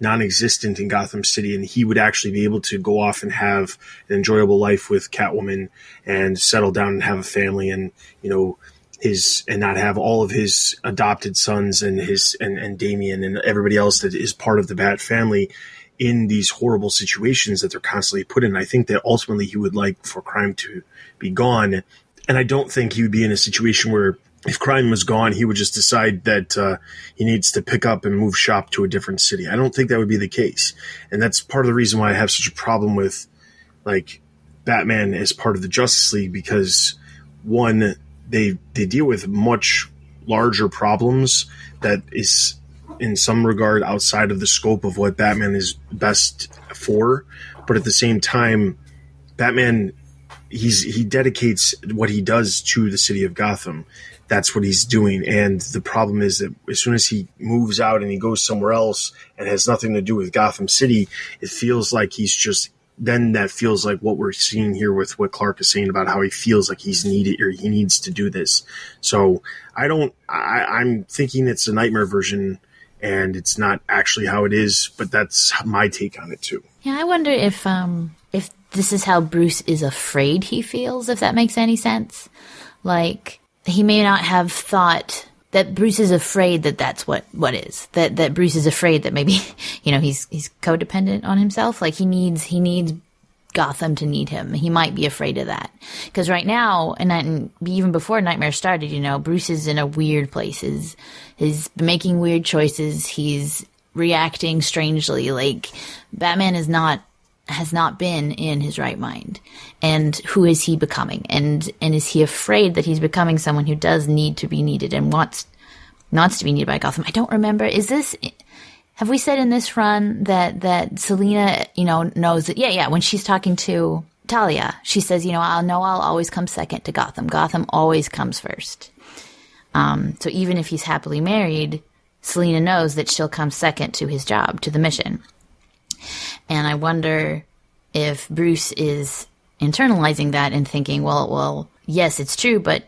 non-existent in Gotham City, and he would actually be able to go off and have an enjoyable life with Catwoman and settle down and have a family, and and not have all of his adopted sons and and Damian and everybody else that is part of the Bat family in these horrible situations that they're constantly put in. I think that ultimately he would like for crime to be gone, and I don't think he would be in a situation where, if crime was gone, he would just decide that he needs to pick up and move shop to a different city. I don't think that would be the case. And that's part of the reason why I have such a problem with, like, Batman as part of the Justice League, because, one, they deal with much larger problems that is, in some regard, outside of the scope of what Batman is best for. But at the same time, Batman, he dedicates what he does to the city of Gotham. That's what he's doing. And the problem is that as soon as he moves out and he goes somewhere else and has nothing to do with Gotham City, it feels like that feels like what we're seeing here with what Clark is saying about how he feels like he's needed, or he needs to do this. So I'm thinking it's a nightmare version and it's not actually how it is, but that's my take on it too. Yeah, I wonder if this is how Bruce is afraid he feels, if that makes any sense. Like, he may not have thought that Bruce is afraid that that's what is. That Bruce is afraid that maybe, he's codependent on himself. Like, he needs Gotham to need him. He might be afraid of that. Because right now, and even before Nightmare started, Bruce is in a weird place. He's making weird choices. He's reacting strangely. Like, Batman has not been in his right mind. And who is he becoming? And is he afraid that he's becoming someone who does need to be needed and wants to be needed by Gotham? I don't remember. Have we said in this run that Selina, knows that, yeah, when she's talking to Talia, she says, I'll always come second to Gotham. Gotham always comes first. So even if he's happily married, Selina knows that she'll come second to his job, to the mission. And I wonder if Bruce is internalizing that and thinking, well, yes, it's true, but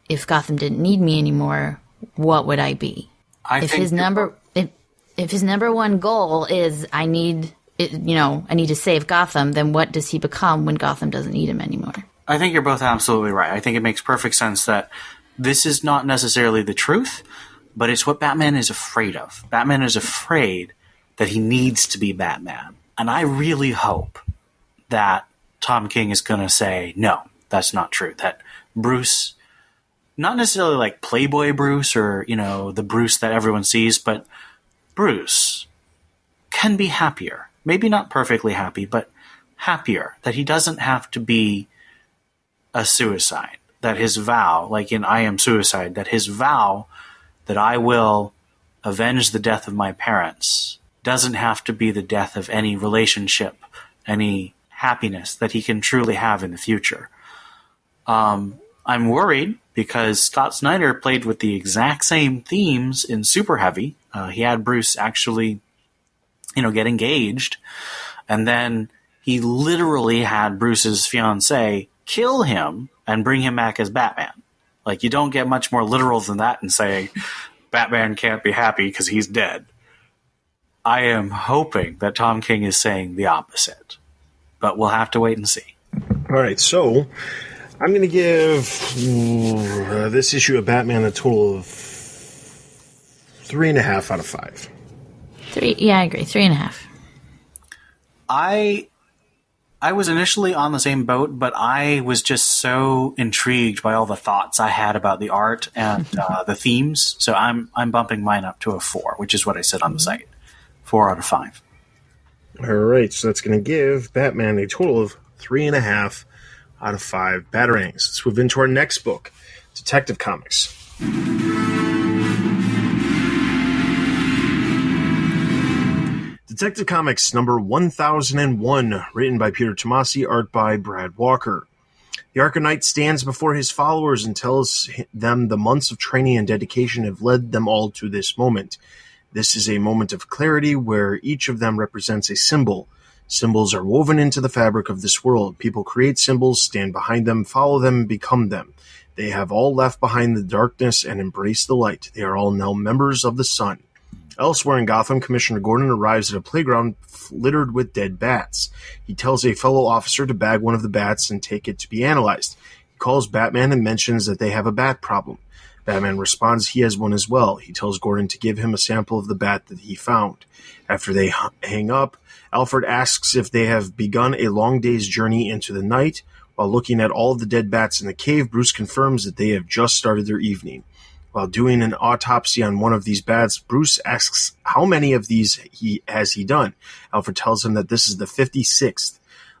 if Gotham didn't need me anymore, what would I be? If his number one goal is I need to save Gotham, then what does he become when Gotham doesn't need him anymore? I think you're both absolutely right. I think it makes perfect sense that this is not necessarily the truth, but it's what Batman is afraid of. Batman is afraid that he needs to be Batman. And I really hope that Tom King is going to say, no, that's not true. That Bruce, not necessarily like Playboy Bruce or, the Bruce that everyone sees, but Bruce can be happier. Maybe not perfectly happy, but happier. That he doesn't have to be a suicide. That his vow, like in I Am Suicide, that his vow that I will avenge the death of my parents doesn't have to be the death of any relationship, any happiness that he can truly have in the future. I'm worried because Scott Snyder played with the exact same themes in Super Heavy. He had Bruce actually, get engaged, and then he literally had Bruce's fiancée kill him and bring him back as Batman. Like, you don't get much more literal than that in saying Batman can't be happy because he's dead. I am hoping that Tom King is saying the opposite, but we'll have to wait and see. All right, so I'm going to give this issue of Batman a total of 3.5 out of 5. 3, yeah, I agree. 3.5. I was initially on the same boat, but I was just so intrigued by all the thoughts I had about the art and the themes. So I'm bumping mine up to a 4, which is what I said on the site. 4 out of 5. All right, so that's going to give Batman a total of 3.5 out of 5 Batarangs. Let's move into our next book, Detective Comics. Detective Comics number 1001, written by Peter Tomasi, art by Brad Walker. The Arcanite stands before his followers and tells them the months of training and dedication have led them all to this moment. This is a moment of clarity where each of them represents a symbol. Symbols are woven into the fabric of this world. People create symbols, stand behind them, follow them, and become them. They have all left behind the darkness and embraced the light. They are all now members of the sun. Elsewhere in Gotham, Commissioner Gordon arrives at a playground littered with dead bats. He tells a fellow officer to bag one of the bats and take it to be analyzed. He calls Batman and mentions that they have a bat problem. Batman responds he has one as well. He tells Gordon to give him a sample of the bat that he found. After they hang up, Alfred asks if they have begun a long day's journey into the night. While looking at all of the dead bats in the cave, Bruce confirms that they have just started their evening. While doing an autopsy on one of these bats, Bruce asks how many of these has he done. Alfred tells him that this is the 56th.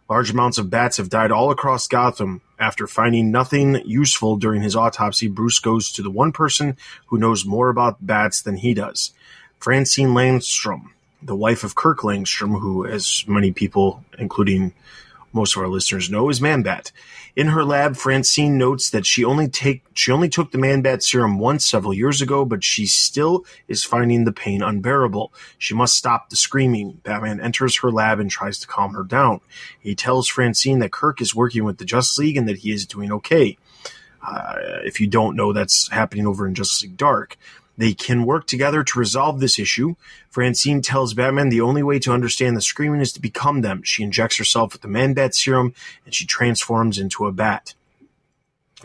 Large amounts of bats have died all across Gotham. After finding nothing useful during his autopsy, Bruce goes to the one person who knows more about bats than he does, Francine Langstrom, the wife of Kirk Langstrom, who, as many people, including most of our listeners know, is Man-Bat. In her lab, Francine notes that she only took the Man-Bat serum once several years ago, but she still is finding the pain unbearable. She must stop the screaming. Batman enters her lab and tries to calm her down. He tells Francine that Kirk is working with the Justice League and that he is doing okay. If you don't know, that's happening over in Justice League Dark. They can work together to resolve this issue. Francine tells Batman the only way to understand the screaming is to become them. She injects herself with the Man-Bat serum, and she transforms into a bat.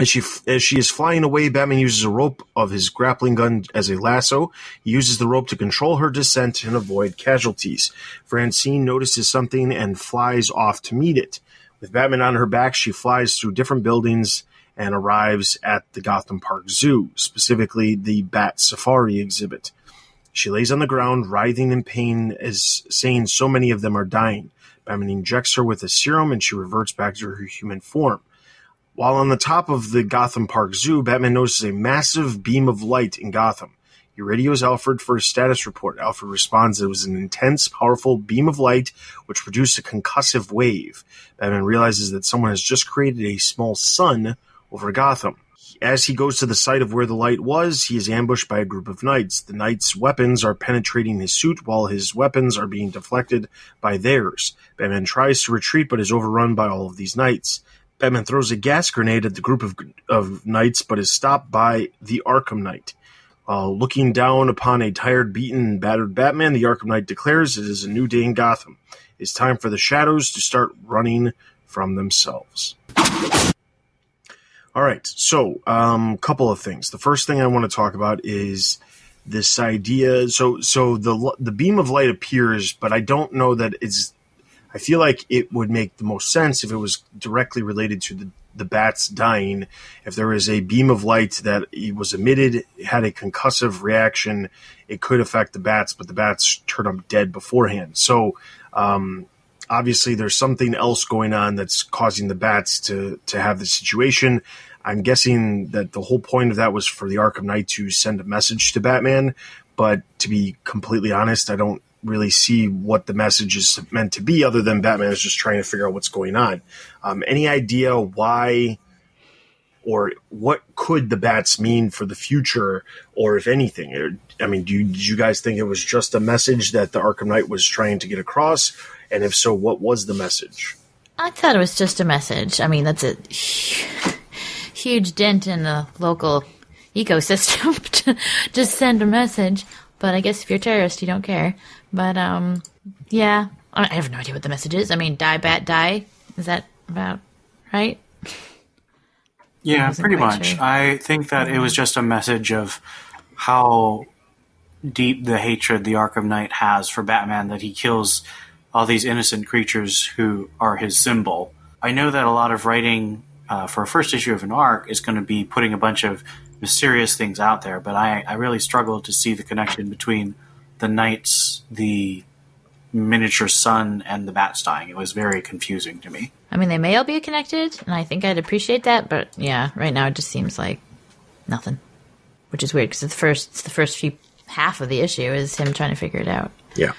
As she is flying away, Batman uses a rope of his grappling gun as a lasso. He uses the rope to control her descent and avoid casualties. Francine notices something and flies off to meet it. With Batman on her back, she flies through different buildings and arrives at the Gotham Park Zoo, specifically the Bat Safari exhibit. She lays on the ground, writhing in pain, as saying so many of them are dying. Batman injects her with a serum, and she reverts back to her human form. While on the top of the Gotham Park Zoo, Batman notices a massive beam of light in Gotham. He radios Alfred for a status report. Alfred responds that it was an intense, powerful beam of light which produced a concussive wave. Batman realizes that someone has just created a small sun over Gotham. As he goes to the site of where the light was, he is ambushed by a group of knights. The knights' weapons are penetrating his suit while his weapons are being deflected by theirs. Batman tries to retreat but is overrun by all of these knights. Batman throws a gas grenade at the group of knights but is stopped by the Arkham Knight. While looking down upon a tired, beaten, and battered Batman, the Arkham Knight declares it is a new day in Gotham. It's time for the shadows to start running from themselves. All right, so couple of things. The first thing I want to talk about is this idea. So the beam of light appears, but I don't know that it's. I feel like it would make the most sense if it was directly related to the bats dying. If there is a beam of light that was emitted, had a concussive reaction, it could affect the bats, but the bats turn up dead beforehand. So obviously there's something else going on that's causing the bats to have the situation. I'm guessing that the whole point of that was for the Arkham Knight to send a message to Batman, but to be completely honest, I don't really see what the message is meant to be other than Batman is just trying to figure out what's going on. Any idea why or what could the bats mean for the future, or if anything? I mean, did you guys think it was just a message that the Arkham Knight was trying to get across? And if so, what was the message? I thought it was just a message. I mean, that's a huge dent in the local ecosystem to just send a message. But I guess if you're a terrorist, you don't care. But, yeah, I have no idea what the message is. I mean, die, bat, die. Is that about right? Yeah, pretty much. Sure. I think that it was just a message of how deep the hatred the Arkham Knight has for Batman, that he kills all these innocent creatures who are his symbol. I know that a lot of writing for a first issue of an arc is going to be putting a bunch of mysterious things out there, but I really struggled to see the connection between the knights, the miniature sun, and the bats dying. It was very confusing to me. I mean, they may all be connected, and I think I'd appreciate that, but yeah, right now it just seems like nothing, which is weird because it's the first few half of the issue is him trying to figure it out. Yeah.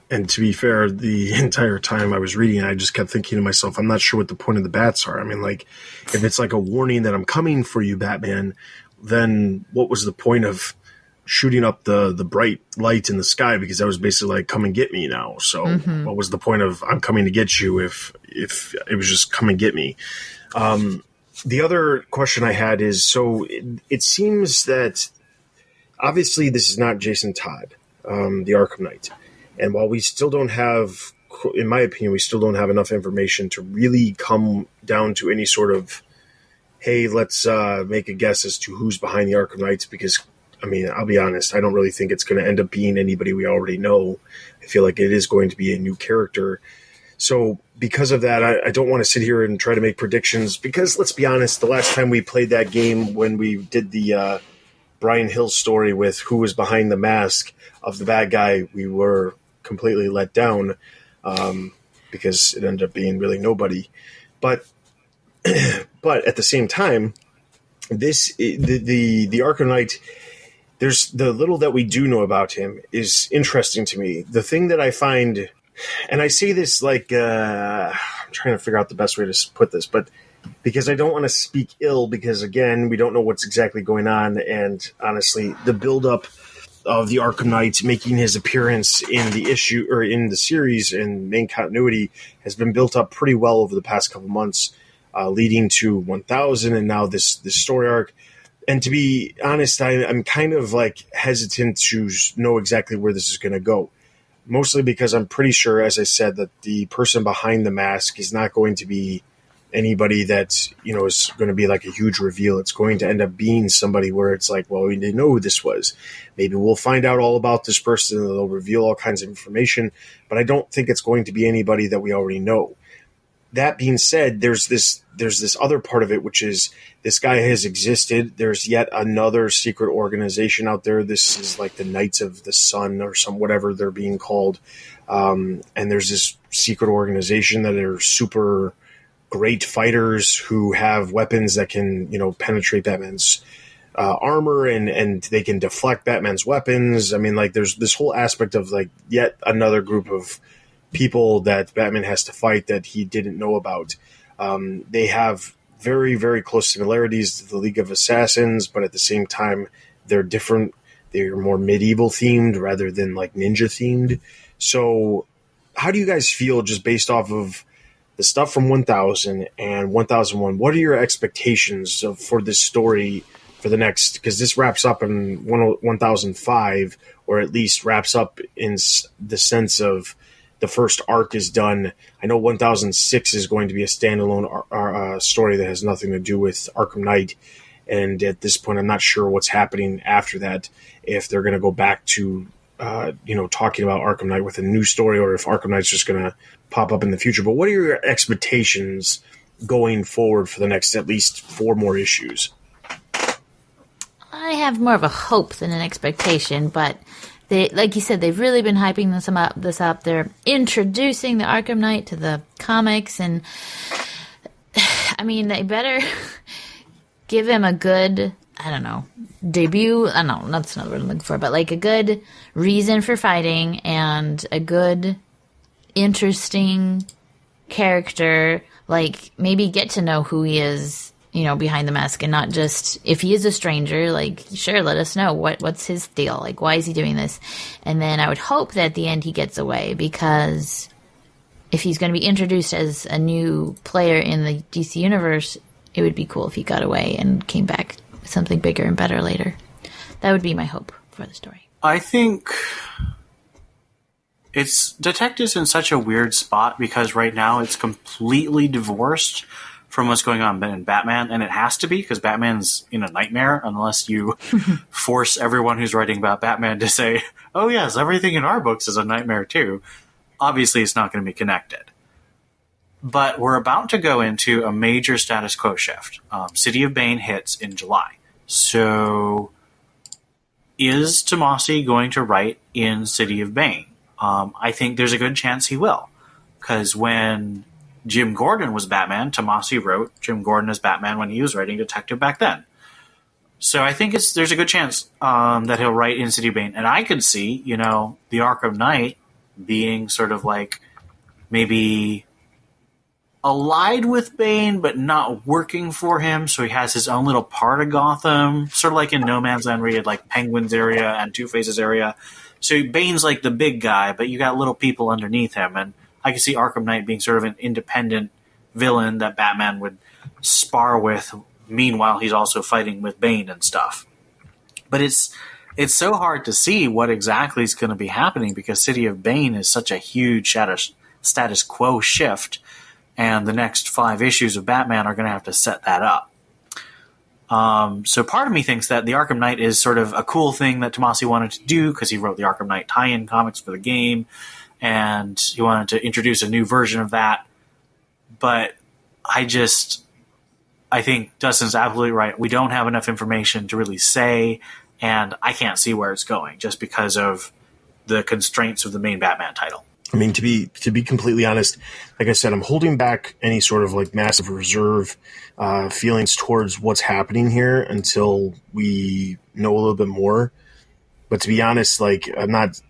And to be fair, the entire time I was reading, I just kept thinking to myself, I'm not sure what the point of the bats are. I mean, like, if it's like a warning that I'm coming for you, Batman, then what was the point of shooting up the bright light in the sky? Because that was basically like, come and get me now. So what was the point of I'm coming to get you if it was just come and get me? The other question I had is, so it seems that obviously this is not Jason Todd. the Arkham Knight. And while we still don't have, in my opinion, we still don't have enough information to really come down to any sort of, hey, let's make a guess as to who's behind the Arkham Knights, because, I mean, I'll be honest, I don't really think it's going to end up being anybody we already know. I feel like it is going to be a new character. So because of that, I don't want to sit here and try to make predictions, because let's be honest, the last time we played that game when we did the Brian Hill story with who was behind the mask of the bad guy, we were completely let down because it ended up being really nobody. But at the same time, the Arkham Knight, there's the little that we do know about him is interesting to me. The thing that I find, and I say this like I'm trying to figure out the best way to put this, but because I don't want to speak ill, because again, we don't know what's exactly going on, and honestly, the buildup of the Arkham Knight making his appearance in the issue or in the series and main continuity has been built up pretty well over the past couple months, leading to 1000 and now this story arc. And to be honest, I'm kind of like hesitant to know exactly where this is going to go. Mostly because I'm pretty sure, as I said, that the person behind the mask is not going to be anybody that, you know, is going to be like a huge reveal. It's going to end up being somebody where it's like, well, we didn't know who this was. Maybe we'll find out all about this person and they'll reveal all kinds of information, but I don't think it's going to be anybody that we already know. That being said, there's this other part of it, which is this guy has existed. There's yet another secret organization out there. This is like the Knights of the Sun or whatever they're being called. And there's this secret organization that are super great fighters who have weapons that can, you know, penetrate Batman's armor and they can deflect Batman's weapons. I mean, like there's this whole aspect of like yet another group of people that Batman has to fight that he didn't know about. They have very, very close similarities to the League of Assassins, but at the same time, they're different. They're more medieval themed rather than like ninja themed. So how do you guys feel just based off of the stuff from 1000 and 1001? What are your expectations for this story for the next, because this wraps up in 1005, or at least wraps up in the sense of the first arc is done. I know 1006 is going to be a standalone story that has nothing to do with Arkham Knight. And at this point, I'm not sure what's happening after that, if they're going to go back to, talking about Arkham Knight with a new story, or if Arkham Knight's just going to pop up in the future. But what are your expectations going forward for the next at least 4 more issues? I have more of a hope than an expectation, but they, like you said, they've really been hyping this up. They're introducing the Arkham Knight to the comics, and I mean, they better give him a good, I don't know, debut. I don't know, that's another word I'm looking for, but like a good reason for fighting and a good, interesting character. Like maybe get to know who he is, you know, behind the mask, and not just, if he is a stranger, like, sure, let us know what's his deal, like, why is he doing this? And then I would hope that at the end he gets away, because if he's going to be introduced as a new player in the DC universe, it would be cool if he got away and came back with something bigger and better later. That would be my hope for the story. I think Detective's in such a weird spot, because right now it's completely divorced from what's going on in Batman, and it has to be, because Batman's in a nightmare unless you force everyone who's writing about Batman to say, oh yes, everything in our books is a nightmare too. Obviously it's not going to be connected. But we're about to go into a major status quo shift. City of Bane hits in July. So is Tomasi going to write in City of Bane? I think there's a good chance he will, because when Jim Gordon was Batman, Tomasi wrote Jim Gordon as Batman when he was writing Detective back then. So I think there's a good chance that he'll write in City of Bane. And I could see, the Arkham Knight being sort of like maybe allied with Bane, but not working for him. So he has his own little part of Gotham, sort of like in No Man's Land, where you had like Penguin's area and Two-Face's area. So Bane's like the big guy, but you got little people underneath him. And I can see Arkham Knight being sort of an independent villain that Batman would spar with. Meanwhile, he's also fighting with Bane and stuff. But it's so hard to see what exactly is going to be happening because City of Bane is such a huge status quo shift, and the next 5 issues of Batman are going to have to set that up. So part of me thinks that the Arkham Knight is sort of a cool thing that Tomasi wanted to do because he wrote the Arkham Knight tie-in comics for the game, and he wanted to introduce a new version of that. But I think Dustin's absolutely right. We don't have enough information to really say, and I can't see where it's going just because of the constraints of the main Batman title. I mean, to be completely honest, like I said, I'm holding back any sort of like massive reserve feelings towards what's happening here until we know a little bit more. But to be honest, like I'm not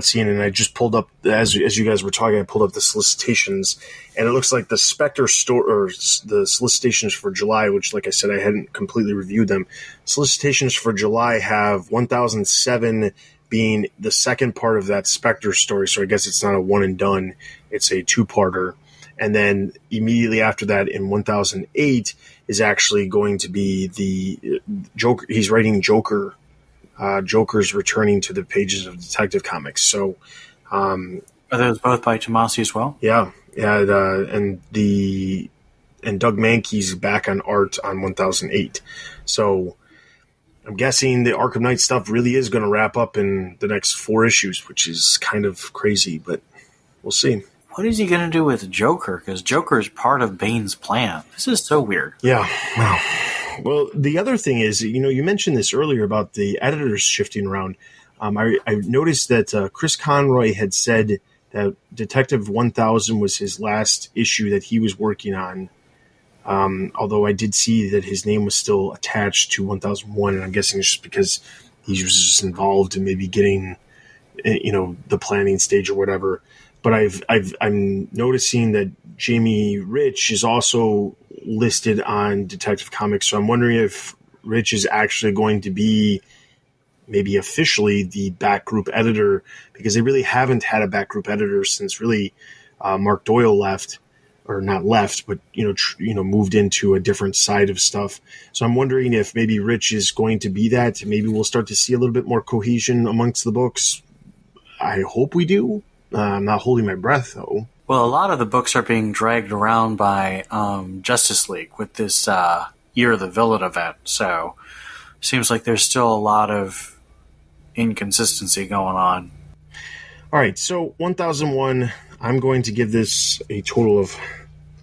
seeing it. And I just pulled up as you guys were talking. I pulled up the solicitations, and it looks like the Spectre store or the solicitations for July, which, like I said, I hadn't completely reviewed them. Solicitations for July have 1007 being the second part of that Spectre story. So I guess it's not a one and done; it's a 2-parter. And then immediately after that, in 1008, is actually going to be the Joker. He's writing Joker. Joker's returning to the pages of Detective Comics. So, are those both by Tomasi as well? Yeah, and Doug Mankey's back on art on 1008. So, I'm guessing the Arkham Knight stuff really is going to wrap up in the next 4 issues, which is kind of crazy, but we'll see. What is he going to do with Joker? Because Joker is part of Bane's plan. This is so weird. Yeah, well, the other thing is, you mentioned this earlier about the editors shifting around. I noticed that Chris Conroy had said that Detective 1000 was his last issue that he was working on. Although I did see that his name was still attached to 1001, and I'm guessing it's just because he was just involved in maybe getting, the planning stage or whatever. But I'm noticing that Jamie Rich is also listed on Detective Comics, so I'm wondering if Rich is actually going to be maybe officially the back group editor, because they really haven't had a back group editor since really Mark Doyle left, or not left, but moved into a different side of stuff. So I'm wondering if maybe Rich is going to be that. Maybe we'll start to see a little bit more cohesion amongst the books. I hope we do. I'm not holding my breath, though. Well, a lot of the books are being dragged around by Justice League with this Year of the Villain event, so seems like there's still a lot of inconsistency going on. All right, so 1001, I'm going to give this a total of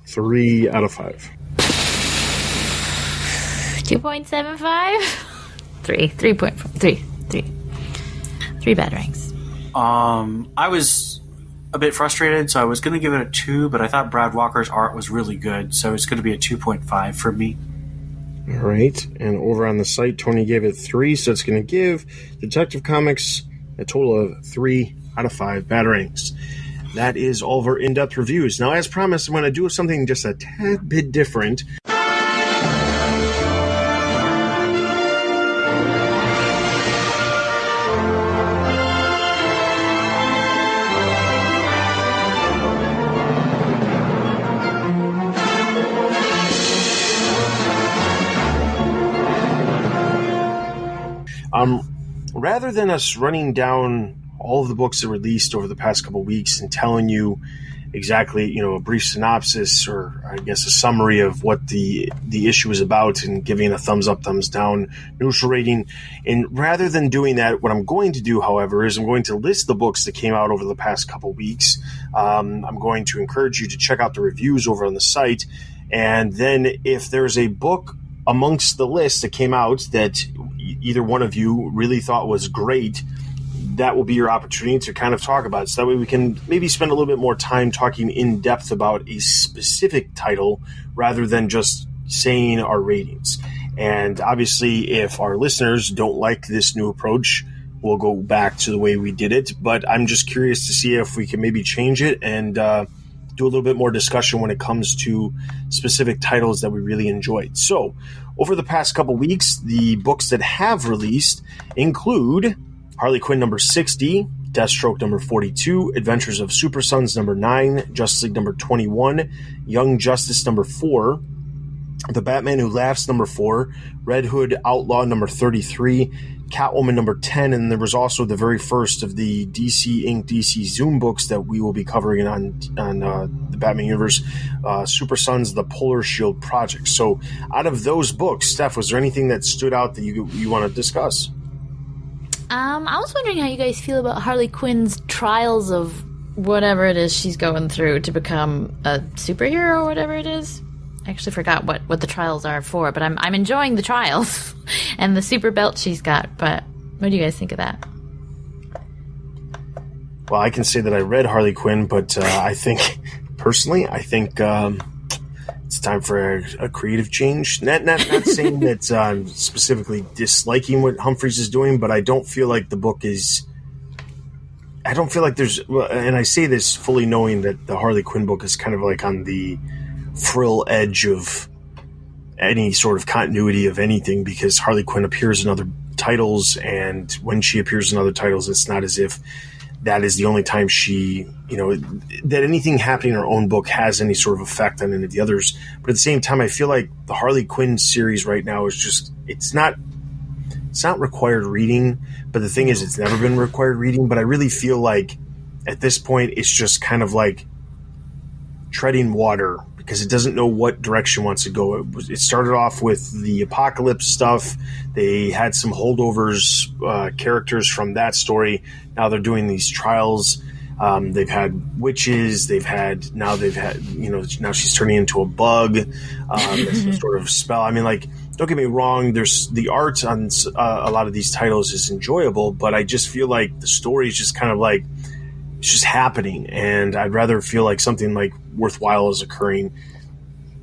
3 out of 5. 2.75? 3.4. 3 batarangs. I was a bit frustrated, so I was going to give it a 2, but I thought Brad Walker's art was really good, so it's going to be a 2.5 for me. All right, and over on the site, Tony gave it 3, so it's going to give Detective Comics a total of 3 out of 5 batarangs. That is all of our in-depth reviews. Now, as promised, I'm going to do something just a tad bit different. Rather than us running down all of the books that released over the past couple of weeks and telling you exactly, a brief synopsis or I guess a summary of what the issue is about and giving a thumbs up, thumbs down, neutral rating. And rather than doing that, what I'm going to do, however, is I'm going to list the books that came out over the past couple of weeks. I'm going to encourage you to check out the reviews over on the site. And then if there's a book amongst the list that came out that either one of you really thought was great, that will be your opportunity to kind of talk about it. So that way we can maybe spend a little bit more time talking in depth about a specific title rather than just saying our ratings. And obviously, if our listeners don't like this new approach, we'll go back to the way we did it. But I'm just curious to see if we can maybe change it and do a little bit more discussion when it comes to specific titles that we really enjoyed. So over the past couple weeks, the books that have released include Harley Quinn number 60, Deathstroke number 42, Adventures of Super Sons number 9, Justice League number 21, Young Justice number 4, The Batman Who Laughs number 4, Red Hood Outlaw number 33, Catwoman number 10, and there was also the very first of the DC Inc. DC Zoom books that we will be covering on the Batman Universe, Super Sons, The Polar Shield Project. So out of those books, Steph, was there anything that stood out that you want to discuss? I was wondering how you guys feel about Harley Quinn's trials of whatever it is she's going through to become a superhero or whatever it is. I actually forgot what the trials are for, but I'm enjoying the trials and the super belt she's got. But what do you guys think of that? Well, I can say that I read Harley Quinn, but I think it's time for a creative change. Not saying that I'm specifically disliking what Humphries is doing, but I don't feel like the book is. I don't feel like there's, and I say this fully knowing that the Harley Quinn book is kind of like on the frill edge of any sort of continuity of anything, because Harley Quinn appears in other titles, and when she appears in other titles, it's not as if that is the only time she, that anything happening in her own book has any sort of effect on any of the others. But at the same time, I feel like the Harley Quinn series right now is just, it's not required reading, but the thing is, it's never been required reading. But I really feel like at this point, it's just kind of like treading water, because it doesn't know what direction it wants to go. It started off with the Apocalypse stuff. They had some holdovers, characters from that story. Now they're doing these trials. They've had witches. Now she's turning into a bug. That's some sort of spell. I mean, like, don't get me wrong. There's the art on a lot of these titles is enjoyable, but I just feel like the story is just kind of like, it's just happening, and I'd rather feel like something like worthwhile is occurring.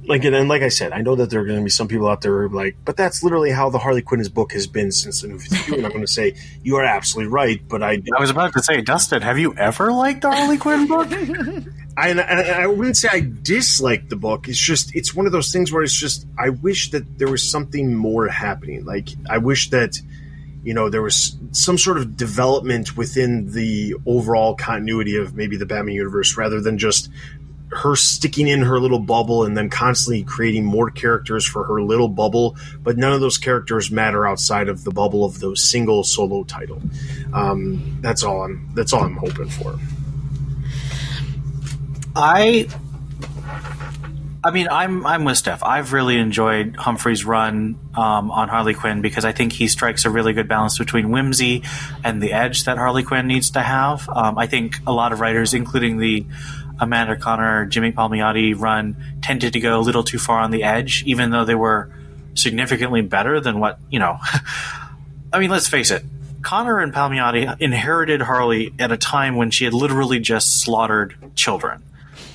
Like, and like I said, I know that there are going to be some people out there who are like, but that's literally how the Harley Quinn's book has been since the New 52. And I'm going to say, you are absolutely right, but I was about to say, Dustin, have you ever liked the Harley Quinn book? I wouldn't say I dislike the book. It's just, it's one of those things where it's just, I wish that there was something more happening. Like, I wish that, there was some sort of development within the overall continuity of maybe the Batman universe, rather than just her sticking in her little bubble and then constantly creating more characters for her little bubble, but none of those characters matter outside of the bubble of the single solo title. That's all I'm hoping for. I mean, I'm with Steph. I've really enjoyed Humphrey's run on Harley Quinn, because I think he strikes a really good balance between whimsy and the edge that Harley Quinn needs to have. I think a lot of writers, including the Amanda Conner, Jimmy Palmiotti run, tended to go a little too far on the edge, even though they were significantly better than what, I mean, let's face it. Conner and Palmiotti inherited Harley at a time when she had literally just slaughtered children.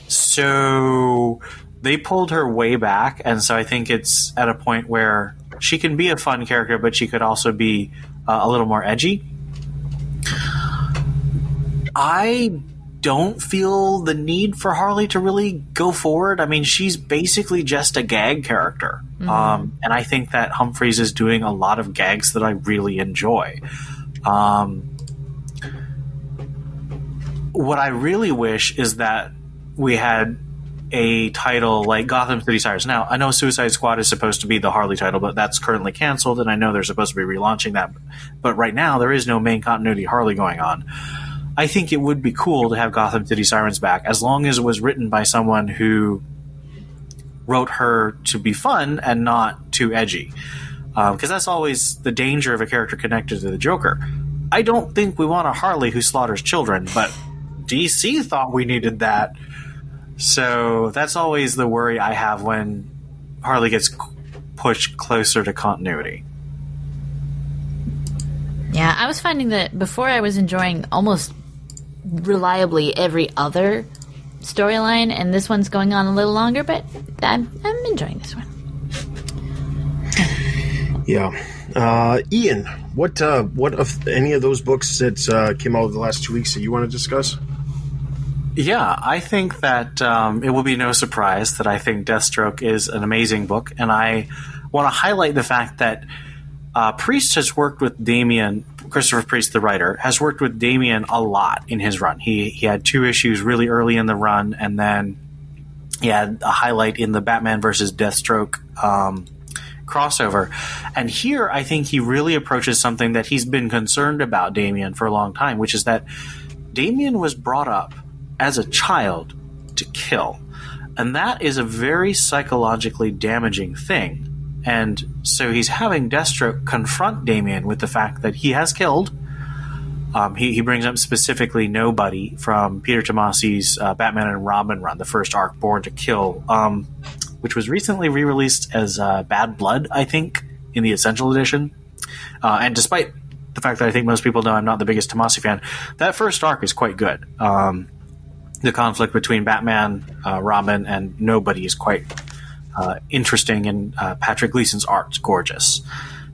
So they pulled her way back, and so I think it's at a point where she can be a fun character, but she could also be a little more edgy. I don't feel the need for Harley to really go forward. I mean, she's basically just a gag character. Mm-hmm. And I think that Humphries is doing a lot of gags that I really enjoy. What I really wish is that we had a title like Gotham City Sirens. Now, I know Suicide Squad is supposed to be the Harley title, but that's currently canceled, and I know they're supposed to be relaunching that. But right now, there is no main continuity Harley going on. I think it would be cool to have Gotham City Sirens back, as long as it was written by someone who wrote her to be fun and not too edgy. Because that's always the danger of a character connected to the Joker. I don't think we want a Harley who slaughters children, but DC thought we needed that. So that's always the worry I have when Harley gets pushed closer to continuity. Yeah, I was finding that before I was enjoying almost reliably every other storyline, and this one's going on a little longer, but I'm enjoying this one. Yeah. Ian, what of any of those books that came out over the last 2 weeks that you want to discuss? Yeah, I think that it will be no surprise that I think Deathstroke is an amazing book, and I want to highlight the fact that Priest has worked with Damian. Christopher Priest, the writer, has worked with Damian a lot in his run. He had 2 issues really early in the run, and then he had a highlight in the Batman versus Deathstroke crossover. And here, I think he really approaches something that he's been concerned about Damian for a long time, which is that Damian was brought up as a child to kill. And that is a very psychologically damaging thing. And so he's having Deathstroke confront Damian with the fact that he has killed. He brings up specifically Nobody from Peter Tomasi's Batman and Robin run, the first arc, Born to Kill, which was recently re-released as Bad Blood, I think, in the Essential Edition. And despite the fact that I think most people know I'm not the biggest Tomasi fan, that first arc is quite good. The conflict between Batman, Robin, and Nobody is quite interesting, and Patrick Gleason's art's gorgeous.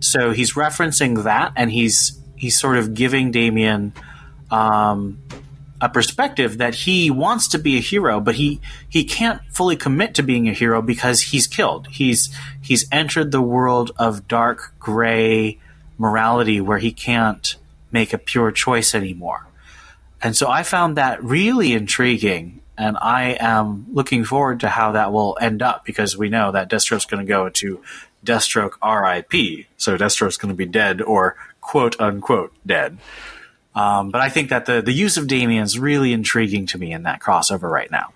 So he's referencing that, and he's sort of giving Damian a perspective that he wants to be a hero, but he can't fully commit to being a hero because he's killed. He's entered the world of dark gray morality where he can't make a pure choice anymore. And so I found that really intriguing, and I am looking forward to how that will end up, because we know that Deathstroke's going to go into Deathstroke R.I.P., so Deathstroke's going to be dead, or quote-unquote dead. But I think that the use of Damian's really intriguing to me in that crossover right now.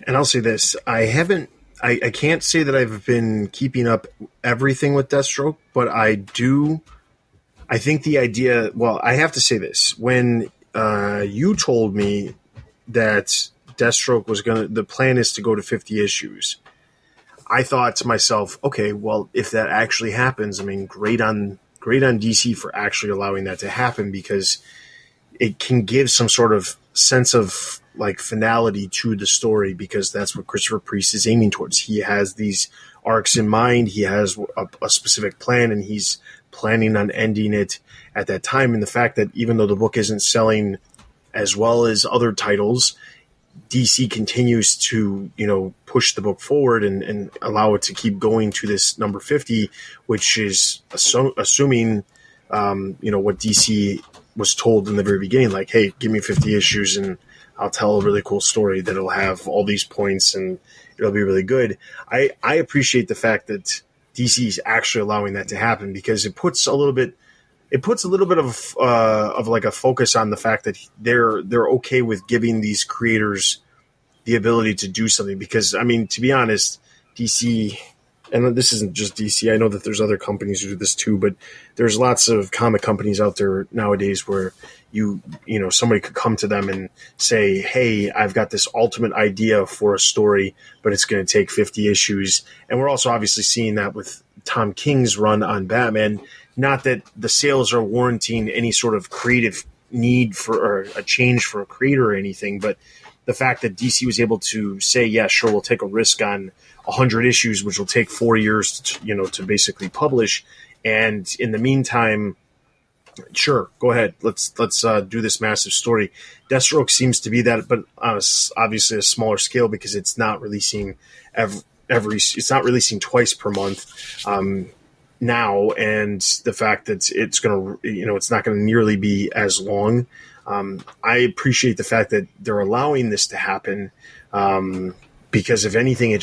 And I'll say this, I can't say that I've been keeping up everything with Deathstroke, but I think the idea, well, I have to say this, when you told me that Deathstroke was the plan is to go to 50 issues, I thought to myself, okay, well, if that actually happens, I mean, great on DC for actually allowing that to happen, because it can give some sort of sense of like finality to the story, because that's what Christopher Priest is aiming towards. He has these arcs in mind. He has a specific plan, and he's planning on ending it at that time. And the fact that even though the book isn't selling as well as other titles, DC continues to, push the book forward and allow it to keep going to this number 50, which is assuming, what DC was told in the very beginning, like, hey, give me 50 issues and I'll tell a really cool story that'll have all these points and it'll be really good. I appreciate the fact that DC is actually allowing that to happen, because it puts a little bit of like a focus on the fact that they're okay with giving these creators the ability to do something. Because, I mean, to be honest, DC, and this isn't just DC, I know that there's other companies who do this too, but there's lots of comic companies out there nowadays where somebody could come to them and say, hey, I've got this ultimate idea for a story, but it's going to take 50 issues. And we're also obviously seeing that with Tom King's run on Batman. Not that the sales are warranting any sort of creative need or a change for a creator or anything, but the fact that DC was able to say, yeah, sure, we'll take a risk on 100 issues, which will take 4 years to basically publish. And in the meantime, sure, go ahead. Let's do this massive story. Deathstroke seems to be that, but on obviously a smaller scale, because it's not releasing it's not releasing twice per month now, and the fact that it's going to it's not going to nearly be as long. I appreciate the fact that they're allowing this to happen, because if anything, it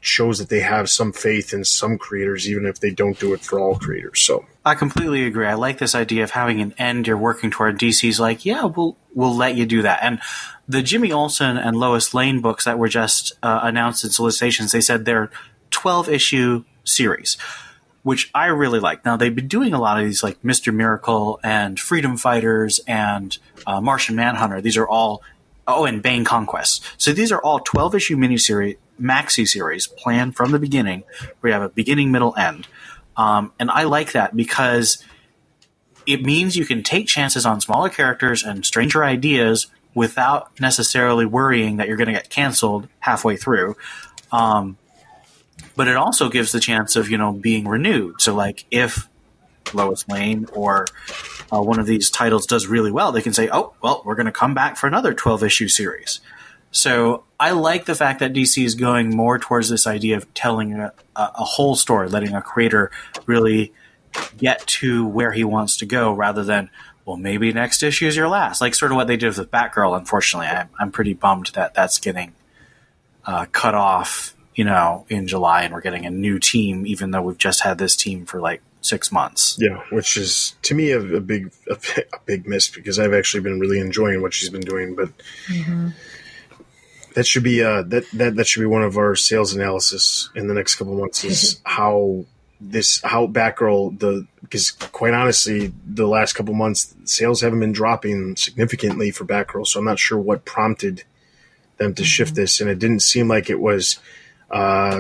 shows that they have some faith in some creators, even if they don't do it for all creators. So I completely agree. I like this idea of having an end you're working toward. DC's like, yeah, we'll let you do that. And the Jimmy Olsen and Lois Lane books that were just announced in solicitations, they said they're 12-issue series, which I really like. Now, they've been doing a lot of these, like Mr. Miracle and Freedom Fighters and Martian Manhunter. These are all, and Bane Conquest. So these are all 12-issue miniseries, maxi series planned from the beginning, where you have a beginning, middle, end. And I like that because it means you can take chances on smaller characters and stranger ideas without necessarily worrying that you're going to get canceled halfway through. But it also gives the chance of, being renewed. So, like, if Lois Lane or one of these titles does really well, they can say, oh, well, we're going to come back for another 12-issue series. So I like the fact that DC is going more towards this idea of telling a whole story, letting a creator really get to where he wants to go, rather than, well, maybe next issue is your last. Like sort of what they did with Batgirl, unfortunately. I'm pretty bummed that that's getting cut off in July, and we're getting a new team, even though we've just had this team for like 6 months. Yeah, which is to me a big miss, because I've actually been really enjoying what she's been doing. But that should be that should be one of our sales analysis in the next couple of months, is how Batgirl, because quite honestly, the last couple of months sales haven't been dropping significantly for Batgirl, so I'm not sure what prompted them to shift this, and it didn't seem like it was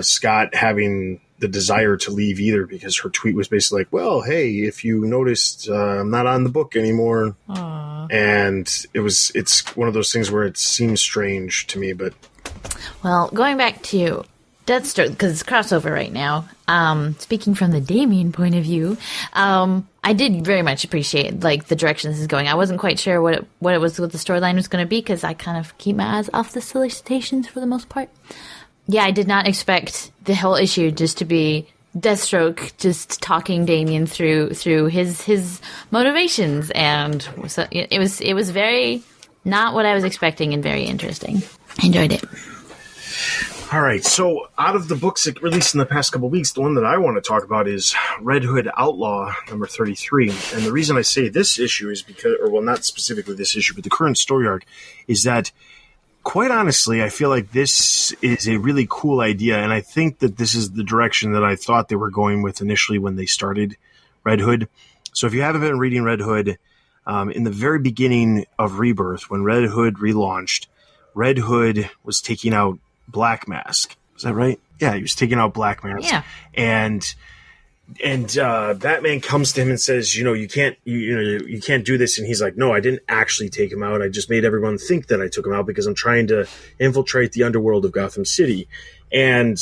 Scott having the desire to leave either, because her tweet was basically like, well, hey, if you noticed, I'm not on the book anymore. Aww. And it's one of those things where it seems strange to me. But well, going back to Deathstroke, because it's crossover right now, speaking from the Damien point of view, I did very much appreciate the direction this is going. I wasn't quite sure what the storyline was going to be, because I kind of keep my eyes off the solicitations for the most part. Yeah, I did not expect the whole issue just to be Deathstroke just talking Damien through his motivations, and so it was very not what I was expecting, and very interesting. I enjoyed it. All right, so out of the books that released in the past couple of weeks, the one that I want to talk about is Red Hood Outlaw number 33. And the reason I say this issue is because, or well, not specifically this issue, but the current story arc, is that, quite honestly, I feel like this is a really cool idea, and I think that this is the direction that I thought they were going with initially when they started Red Hood. So if you haven't been reading Red Hood, in the very beginning of Rebirth, when Red Hood relaunched, Red Hood was taking out Black Mask. Is that right? Yeah, he was taking out Black Mask. Yeah. And Batman comes to him and says, you can't do this. And he's like, no, I didn't actually take him out. I just made everyone think that I took him out because I'm trying to infiltrate the underworld of Gotham City. And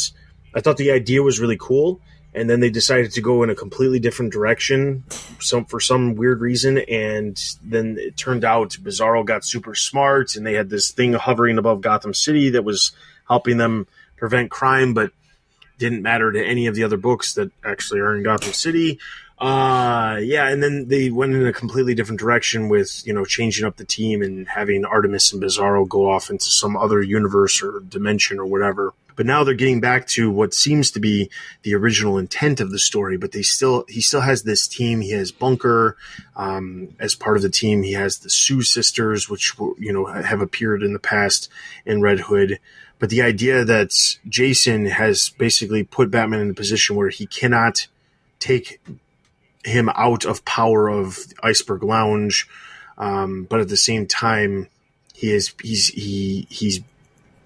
I thought the idea was really cool. And then they decided to go in a completely different direction for some weird reason. And then it turned out Bizarro got super smart, and they had this thing hovering above Gotham City that was helping them prevent crime, but didn't matter to any of the other books that actually are in Gotham City. And then they went in a completely different direction with, changing up the team and having Artemis and Bizarro go off into some other universe or dimension or whatever. But now they're getting back to what seems to be the original intent of the story, but he still has this team. He has Bunker as part of the team. He has the Sioux sisters, which, have appeared in the past in Red Hood. But the idea that Jason has basically put Batman in a position where he cannot take him out of power of Iceberg Lounge, but at the same time, he's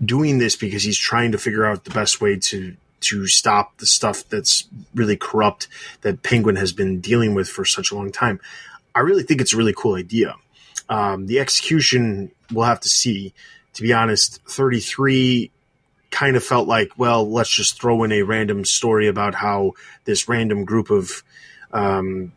doing this because he's trying to figure out the best way to stop the stuff that's really corrupt that Penguin has been dealing with for such a long time. I really think it's a really cool idea. The execution, we'll have to see. To be honest, 33 kind of felt like, well, let's just throw in a random story about how this random group of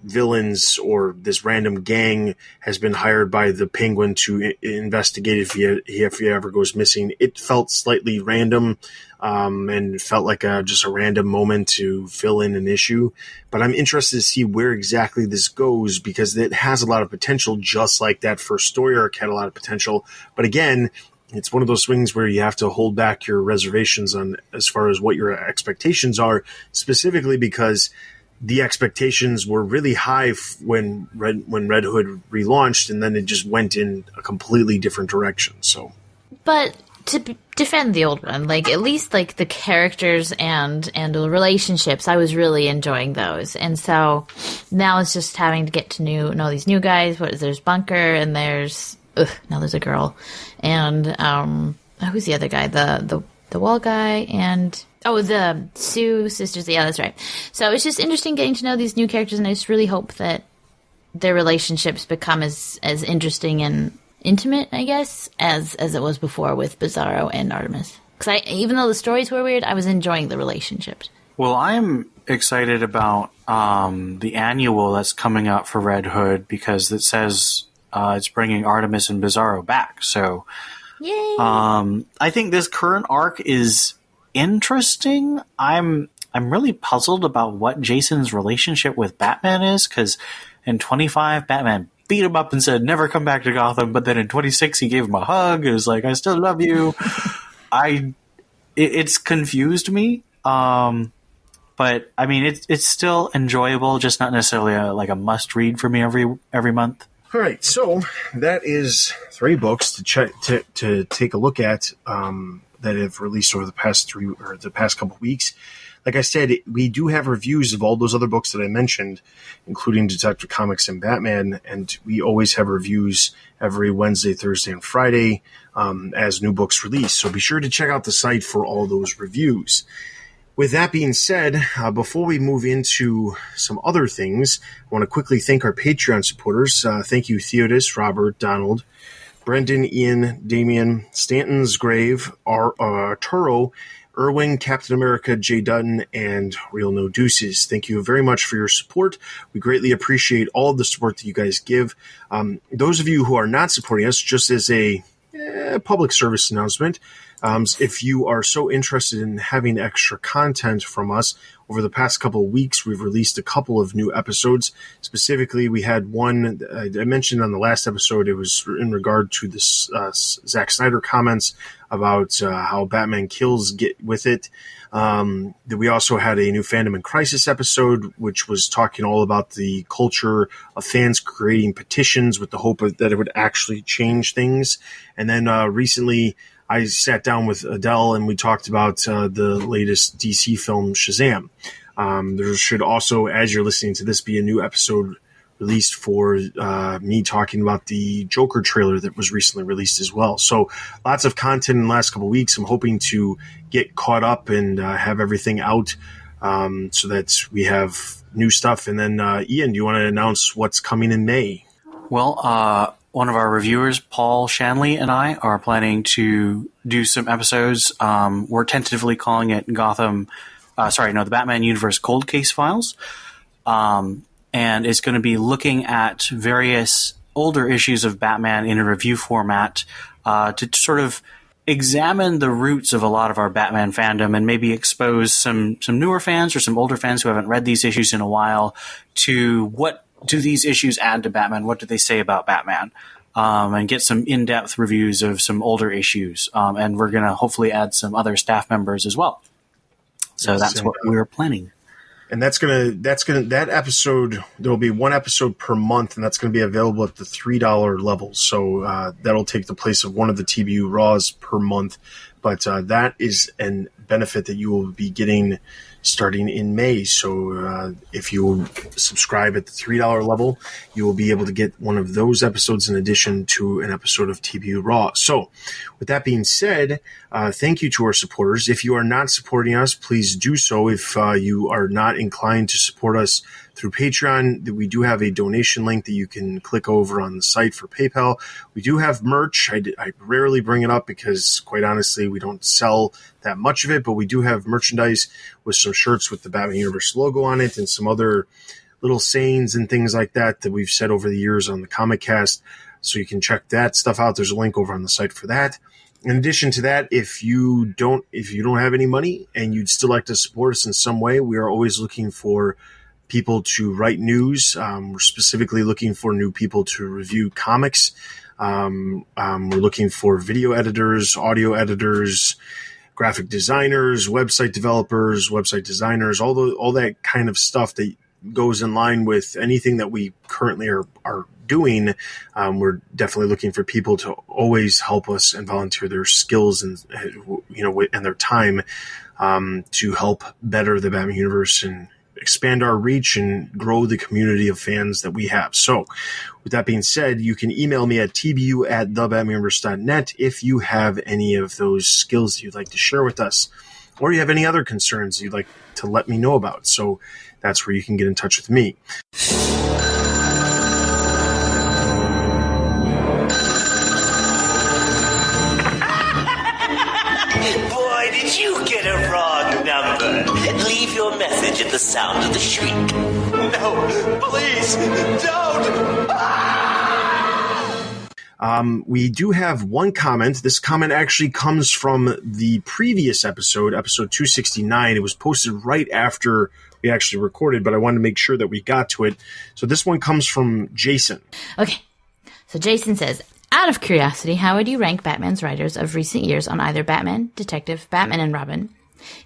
villains or this random gang has been hired by the Penguin to investigate if he ever goes missing. It felt slightly random and felt like just a random moment to fill in an issue. But I'm interested to see where exactly this goes, because it has a lot of potential, just like that first story arc had a lot of potential. But again, it's one of those swings where you have to hold back your reservations on as far as what your expectations are, specifically because the expectations were really high when Red Hood relaunched, and then it just went in a completely different direction. So, but to defend the old one, at least the characters and the relationships, I was really enjoying those. And so now it's just having to get to know these new guys. There's Bunker, and now there's a girl, and who's the other guy? The wall guy, and the Sioux sisters. Yeah, that's right. So it's just interesting getting to know these new characters, and I just really hope that their relationships become as interesting and intimate, I guess, as it was before with Bizarro and Artemis. Because even though the stories were weird, I was enjoying the relationships. Well, I'm excited about the annual that's coming out for Red Hood, because it says it's bringing Artemis and Bizarro back. So, yay! I think this current arc is interesting. I'm really puzzled about what Jason's relationship with Batman is, because in 25, Batman beat him up and said, never come back to Gotham. But then in 26, he gave him a hug. It was like, I still love you. it's confused me. But I mean, it's still enjoyable, just not necessarily like a must read for me every month. All right, so that is 3 books to take a look at that have released over the past couple of weeks. Like I said, we do have reviews of all those other books that I mentioned, including Detective Comics and Batman, and we always have reviews every Wednesday, Thursday, and Friday as new books release. So be sure to check out the site for all those reviews. With that being said, before we move into some other things, I want to quickly thank our Patreon supporters. Thank you, Theodis, Robert, Donald, Brendan, Ian, Damian, Stanton's Grave, Arturo, Irwin, Captain America, Jay Dutton, and Real No Deuces. Thank you very much for your support. We greatly appreciate all of the support that you guys give. Those of you who are not supporting us, just as a public service announcement, if you are so interested in having extra content from us, over the past couple of weeks, we've released a couple of new episodes. Specifically, we had one I mentioned on the last episode. It was in regard to this Zack Snyder comments about how Batman Kills get with it. That we also had a new Fandom in Crisis episode, which was talking all about the culture of fans creating petitions with the hope that it would actually change things. And then recently, I sat down with Adele and we talked about the latest DC film, Shazam. There should also, as you're listening to this, be a new episode released for me talking about the Joker trailer that was recently released as well. So lots of content in the last couple of weeks. I'm hoping to get caught up and have everything out so that we have new stuff. And then, Ian, do you want to announce what's coming in May? Well, one of our reviewers, Paul Shanley, and I are planning to do some episodes. We're tentatively calling it the Batman Universe Cold Case Files. And it's going to be looking at various older issues of Batman in a review format to sort of examine the roots of a lot of our Batman fandom and maybe expose some newer fans or some older fans who haven't read these issues in a while to what do these issues add to Batman? What do they say about Batman? And get some in-depth reviews of some older issues. And we're going to hopefully add some other staff members as well. So that's what we're planning. And that episode, there'll be one episode per month, and that's going to be available at the $3 level. So that'll take the place of one of the TBU Raws per month. But that is a benefit that you will be getting starting in May. So if you subscribe at the $3 level, you will be able to get one of those episodes in addition to an episode of TBU Raw. So with that being said, thank you to our supporters. If you are not supporting us, please do so. If you are not inclined to support us through Patreon, we do have a donation link that you can click over on the site for PayPal. We do have merch. I rarely bring it up because, quite honestly, we don't sell that much of it, but we do have merchandise with some shirts with the Batman Universe logo on it and some other little sayings and things like that we've said over the years on the Comic Cast. So you can check that stuff out. There's a link over on the site for that. In addition to that, if you don't have any money and you'd still like to support us in some way, we are always looking for people to write news. We're specifically looking for new people to review comics. We're looking for video editors, audio editors, graphic designers, website developers, website designers, all that kind of stuff that goes in line with anything that we currently are doing. We're definitely looking for people to always help us and volunteer their skills and and their time to help better the Batman universe and expand our reach and grow the community of fans that we have. So with that being said, you can email me at tbu@thebatmanuniverse.net if you have any of those skills that you'd like to share with us, or you have any other concerns you'd like to let me know about. So that's where you can get in touch with me. Boy, did you get a wrong number. Leave your message at the sound of the shriek. No, please, don't! We do have one comment. This comment actually comes from the previous episode 269. It was posted right after we actually recorded, but I wanted to make sure that we got to it. So this one comes from Jason. Okay. So Jason says, Out of curiosity, how would you rank Batman's writers of recent years on either Batman, Detective, Batman and Robin?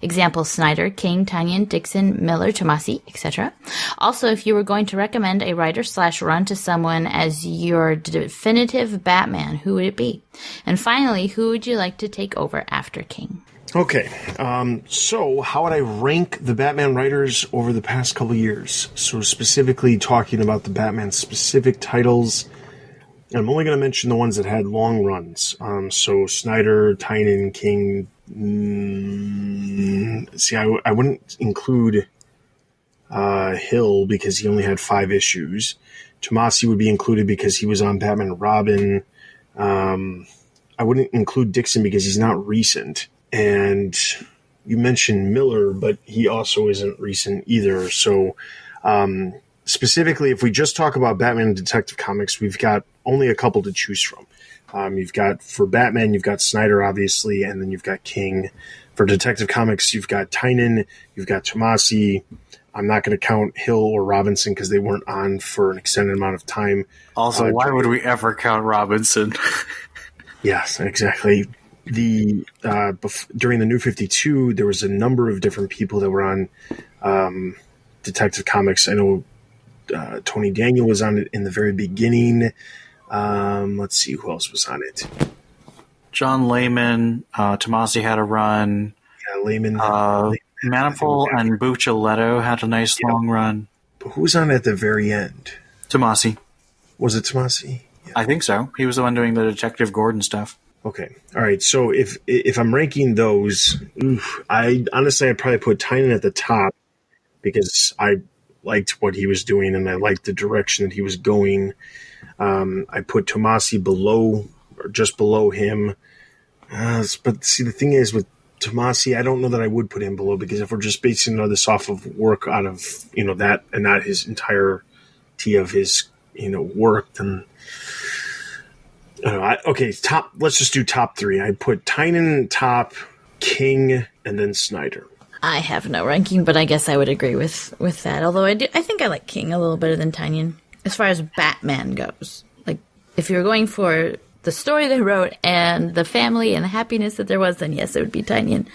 Examples: Snyder, King, Tynion, Dixon, Miller, Tomasi, etc. Also, if you were going to recommend a writer/run to someone as your definitive Batman, who would it be? And finally, who would you like to take over after King? Okay, so how would I rank the Batman writers over the past couple years? So specifically talking about the Batman specific titles, I'm only going to mention the ones that had long runs. So Snyder, Tynion, King. See, I wouldn't include Hill because he only had 5 issues. Tomasi would be included because he was on Batman and Robin. I wouldn't include Dixon because he's not recent. And you mentioned Miller, but he also isn't recent either. So specifically, if we just talk about Batman and Detective Comics, we've got only a couple to choose from. You've got, for Batman, you've got Snyder, obviously, and then you've got King. For Detective Comics, you've got Tynion, you've got Tomasi. I'm not going to count Hill or Robinson because they weren't on for an extended amount of time. Also, why would we ever count Robinson? Yes, exactly. During the New 52, there was a number of different people that were on Detective Comics. I know Tony Daniel was on it in the very beginning. Let's see who else was on it. John Layman, Tomasi had a run. Yeah, Layman. Manifold and Buccellato had a nice long run. But who was on at the very end? Tomasi. Was it Tomasi? Yeah. I think so. He was the one doing the Detective Gordon stuff. Okay. All right. So if I'm ranking those, I'd probably put Tynion at the top because I liked what he was doing and I liked the direction that he was going. I put Tomasi below or just below him. But see, the thing is with Tomasi, I don't know that I would put him below because if we're just basing this off of work out of, that and not his entirety of his, work, then top. Let's just do top 3. I put Tynion top, King, and then Snyder. I have no ranking, but I guess I would agree with that. Although I think I like King a little better than Tynion as far as Batman goes. Like, if you're going for the story they wrote and the family and the happiness that there was, then yes, it would be Tynion,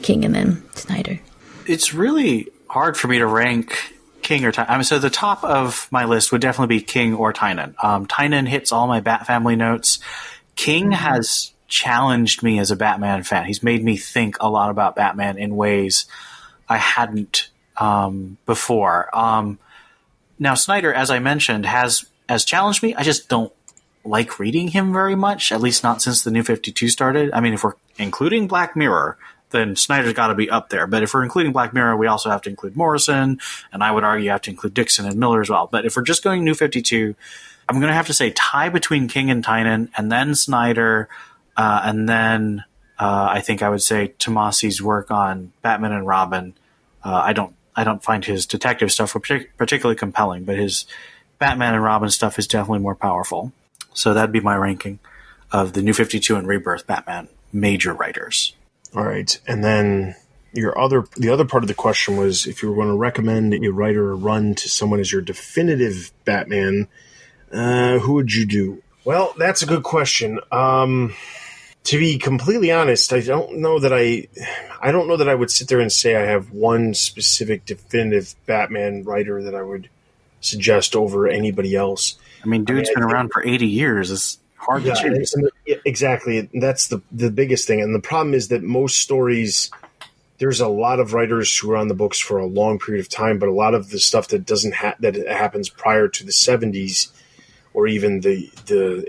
King, and then Snyder. It's really hard for me to rank King or Tynion. So the top of my list would definitely be King or Tynion. Tynion hits all my Bat Family notes. King has challenged me as a Batman fan. He's made me think a lot about Batman in ways I hadn't before. Now, Snyder, as I mentioned, has challenged me. I just don't like reading him very much, at least not since the New 52 started. I mean, if we're including Black Mirror, then Snyder's got to be up there. But if we're including Black Mirror, we also have to include Morrison, and I would argue you have to include Dixon and Miller as well. But if we're just going New 52, I'm going to have to say tie between King and Tynion, and then Snyder, and then I think I would say Tomasi's work on Batman and Robin. I don't find his detective stuff particularly compelling, but his Batman and Robin stuff is definitely more powerful. So that'd be my ranking of the New 52 and Rebirth Batman major writers. All right. And then the other part of the question was if you were going to recommend a writer or run to someone as your definitive Batman, who would you do? Well, that's a good question. To be completely honest, I don't know that I would sit there and say I have one specific definitive Batman writer that I would suggest over anybody else. I mean, dude's been around for 80 years. It's hard to choose. Exactly. That's the biggest thing. And the problem is that most stories, there's a lot of writers who are on the books for a long period of time, but a lot of the stuff that that happens prior to the 70s or even the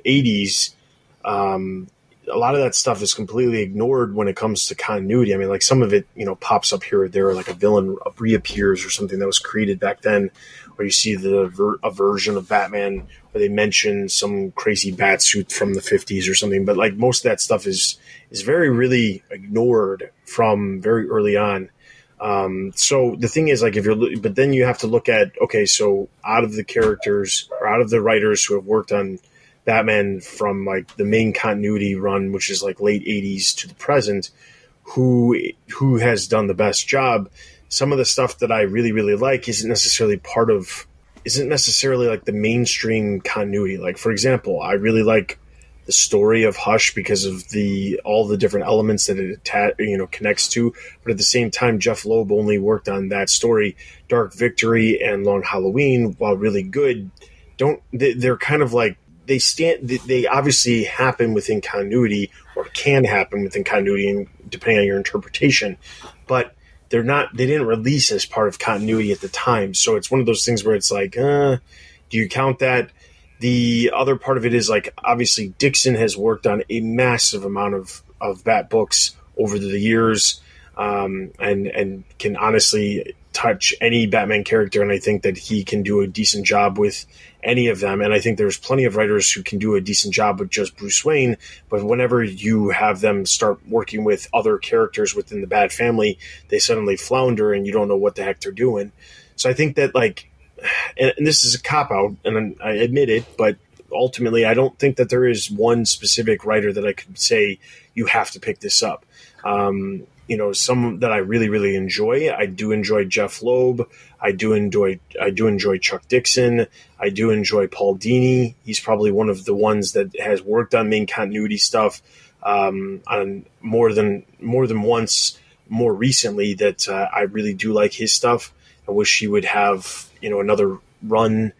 80s, a lot of that stuff is completely ignored when it comes to continuity. I mean, like some of it, pops up here or there, like a villain reappears or something that was created back then, or you see a version of Batman where they mention some crazy bat suit from the 50s or something. But like most of that stuff is very really ignored from very early on. So the thing is, like, but then you have to look at, okay, so out of the characters or out of the writers who have worked on Batman from like the main continuity run, which is like late 80s to the present, who has done the best job. Some of the stuff that I really, really like isn't necessarily like the mainstream continuity. Like, for example, I really like the story of Hush because of all the different elements that it connects to. But at the same time, Jeff Loeb only worked on that story. Dark Victory and Long Halloween, while really good, they're kind of like they obviously happen within continuity, or can happen within continuity, and depending on your interpretation, but they didn't release as part of continuity at the time. So it's one of those things where it's like, do you count that? The other part of it is, like, obviously Dixon has worked on a massive amount of Bat books over the years, and can honestly touch any Batman character, and I think that he can do a decent job with any of them. And I think there's plenty of writers who can do a decent job with just Bruce Wayne, but whenever you have them start working with other characters within the Bat family, they suddenly flounder and you don't know what the heck they're doing. So I think that, like, and this is a cop-out, and I admit it, but ultimately I don't think that there is one specific writer that I could say you have to pick this up. Some that I really, really enjoy. I do enjoy Jeff Loeb. I do enjoy Chuck Dixon. I do enjoy Paul Dini. He's probably one of the ones that has worked on main continuity stuff on more than once. More recently, that I really do like his stuff. I wish he would have another run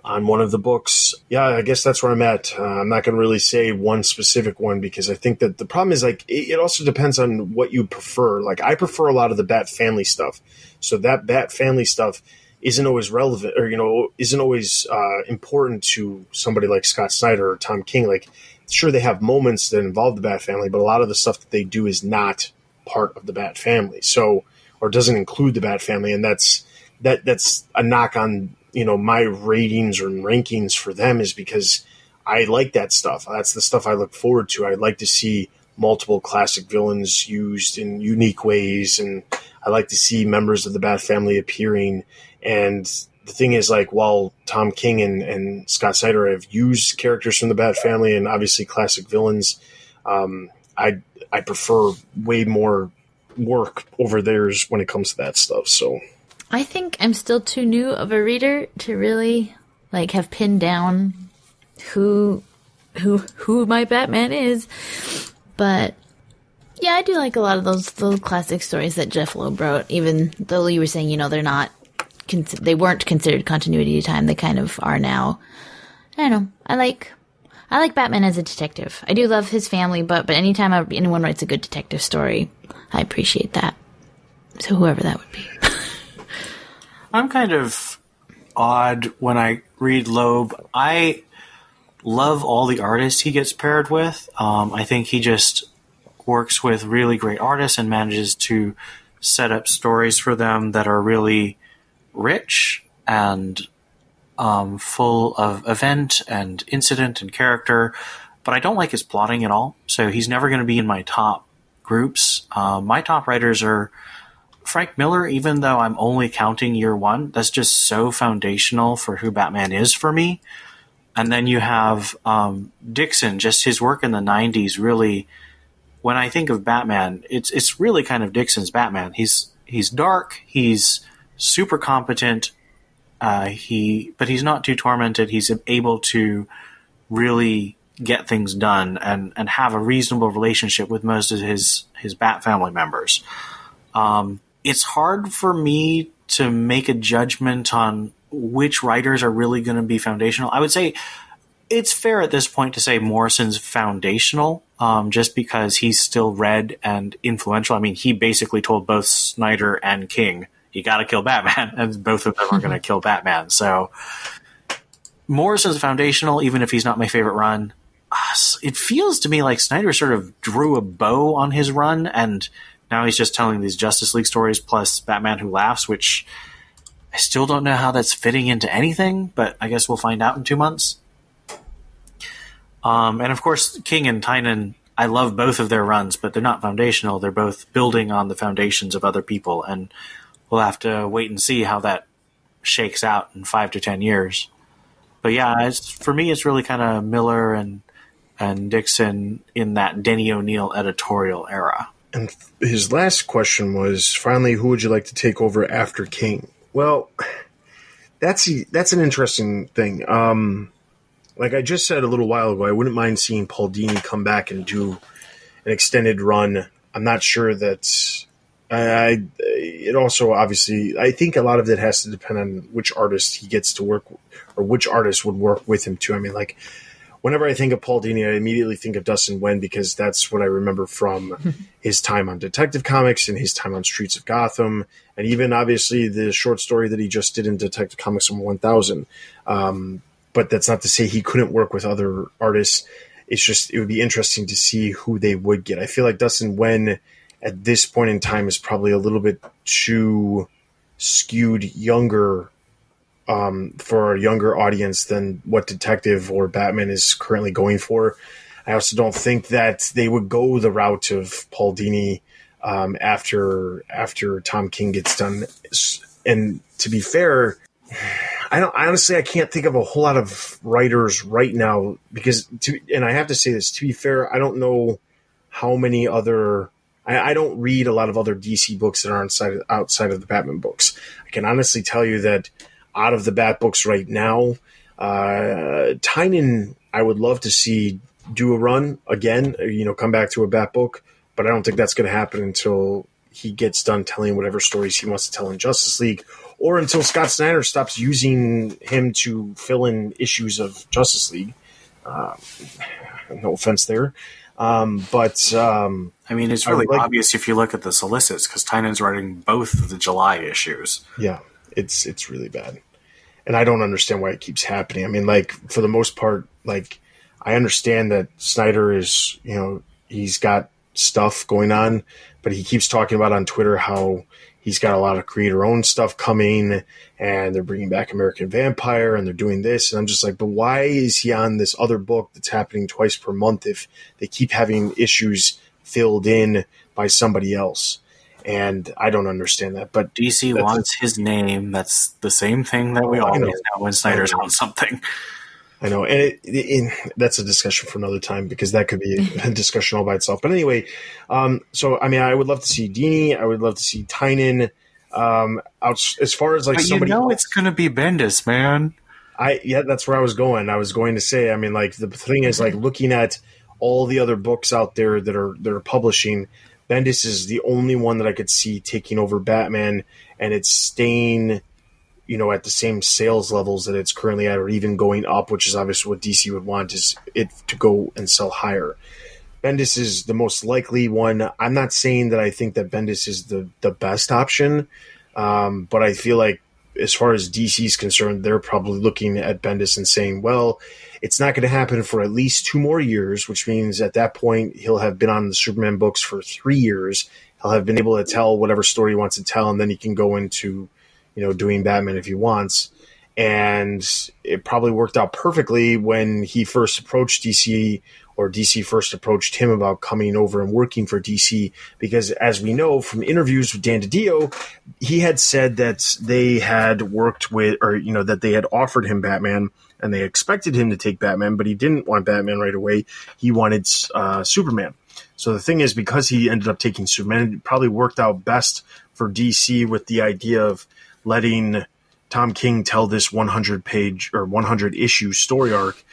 on one of the books. Yeah, I guess that's where I'm at. I'm not going to really say one specific one, because I think that the problem is, like, it also depends on what you prefer. Like, I prefer a lot of the Bat family stuff. So that Bat family stuff isn't always relevant, or, isn't always important to somebody like Scott Snyder or Tom King. Like, sure, they have moments that involve the Bat family, but a lot of the stuff that they do is not part of the Bat family. So, or doesn't include the Bat family. And that's a knock on, my ratings or rankings for them, is because I like that stuff. That's the stuff I look forward to. I like to see multiple classic villains used in unique ways, and I like to see members of the Bat family appearing. And the thing is, like, while Tom King and Scott Snyder have used characters from the Bat family and obviously classic villains, I prefer way more work over theirs when it comes to that stuff. So I think I'm still too new of a reader to really, like, have pinned down who my Batman is. But yeah, I do like a lot of those classic stories that Jeff Loeb wrote, even though you were saying, they weren't considered continuity time. They kind of are now. I don't know. I like Batman as a detective. I do love his family, but anytime anyone writes a good detective story, I appreciate that. So whoever that would be. I'm kind of odd when I read Loeb. I love all the artists he gets paired with. I think he just works with really great artists and manages to set up stories for them that are really rich and full of event and incident and character. But I don't like his plotting at all, so he's never going to be in my top groups. My top writers are Frank Miller, even though I'm only counting year one. That's just so foundational for who Batman is for me. And then you have Dixon, just his work in the 90s really, when I think of Batman, it's really kind of Dixon's Batman. He's dark, he's super competent, but he's not too tormented. He's able to really get things done and have a reasonable relationship with most of his Bat family members. It's hard for me to make a judgment on which writers are really going to be foundational. I would say it's fair at this point to say Morrison's foundational, just because he's still read and influential. I mean, he basically told both Snyder and King, you got to kill Batman, and both of them are going to kill Batman. So Morrison's foundational, even if he's not my favorite run. It feels to me like Snyder sort of drew a bow on his run, and now he's just telling these Justice League stories plus Batman Who Laughs, which I still don't know how that's fitting into anything, but I guess we'll find out in 2 months. And of course, King and Tynan, I love both of their runs, but they're not foundational. They're both building on the foundations of other people, and we'll have to wait and see how that shakes out in 5 to 10 years. But yeah, for me, it's really kind of Miller and Dixon in that Denny O'Neil editorial era. And his last question was, finally, who would you like to take over after King? Well, that's an interesting thing. like I just said a little while ago, I wouldn't mind seeing Paul Dini come back and do an extended run. I'm not sure that it also obviously, I think a lot of it has to depend on which artist he gets to work or which artist would work with him too. I mean, like whenever I think of Paul Dini, I immediately think of Dustin Nguyen because that's what I remember from his time on Detective Comics and his time on Streets of Gotham, and even obviously the short story that he just did in Detective Comics number 1000. But that's not to say he couldn't work with other artists. It's just it would be interesting to see who they would get. I feel like Dustin Nguyen at this point in time is probably a little bit too skewed younger for a younger audience than what Detective or Batman is currently going for. I also don't think that they would go the route of Paul Dini after Tom King gets done. And to be fair, I can't think of a whole lot of writers right now because and I have to say this, to be fair, I don't know how many other I don't read a lot of other DC books that are outside of the Batman books. I can honestly tell you that out of the Bat books right now, Tynion, I would love to see do a run again, come back to a Bat book, but I don't think that's going to happen until he gets done telling whatever stories he wants to tell in Justice League, or until Scott Snyder stops using him to fill in issues of Justice League. No offense there. I mean, it's really obvious if you look at the solicits because Tynion's writing both of the July issues. Yeah, it's really bad. And I don't understand why it keeps happening. I mean, like, for the most part, like, I understand that Snyder is, he's got stuff going on, but he keeps talking about on Twitter how he's got a lot of creator-owned stuff coming, and they're bringing back American Vampire, and they're doing this. And I'm just like, but why is he on this other book that's happening twice per month if they keep having issues filled in by somebody else? And I don't understand that. But DC wants his name. That's the same thing that we always know when Snyder's on something. I know. And that's a discussion for another time because that could be a discussion all by itself. But anyway, so, I mean, I would love to see Dini. I would love to see Tynion. As far as like somebody else, it's going to be Bendis, man. That's where I was going. I was going to say, I mean, like the thing is like looking at all the other books out there that are publishing, Bendis is the only one that I could see taking over Batman, and it's staying, at the same sales levels that it's currently at, or even going up, which is obviously what DC would want, is it to go and sell higher. Bendis is the most likely one. I'm not saying that I think that Bendis is the best option, but I feel like as far as DC is concerned, they're probably looking at Bendis and saying, well, it's not going to happen for at least 2 more years, which means at that point he'll have been on the Superman books for 3 years. He'll have been able to tell whatever story he wants to tell, and then he can go into, doing Batman if he wants. And it probably worked out perfectly when he first approached DC, or DC first approached him about coming over and working for DC, because as we know from interviews with Dan DiDio, he had said that they had worked with, or, that they had offered him Batman and they expected him to take Batman, but he didn't want Batman right away. He wanted Superman. So the thing is, because he ended up taking Superman, it probably worked out best for DC with the idea of letting Tom King tell this 100-page or 100-issue story arc,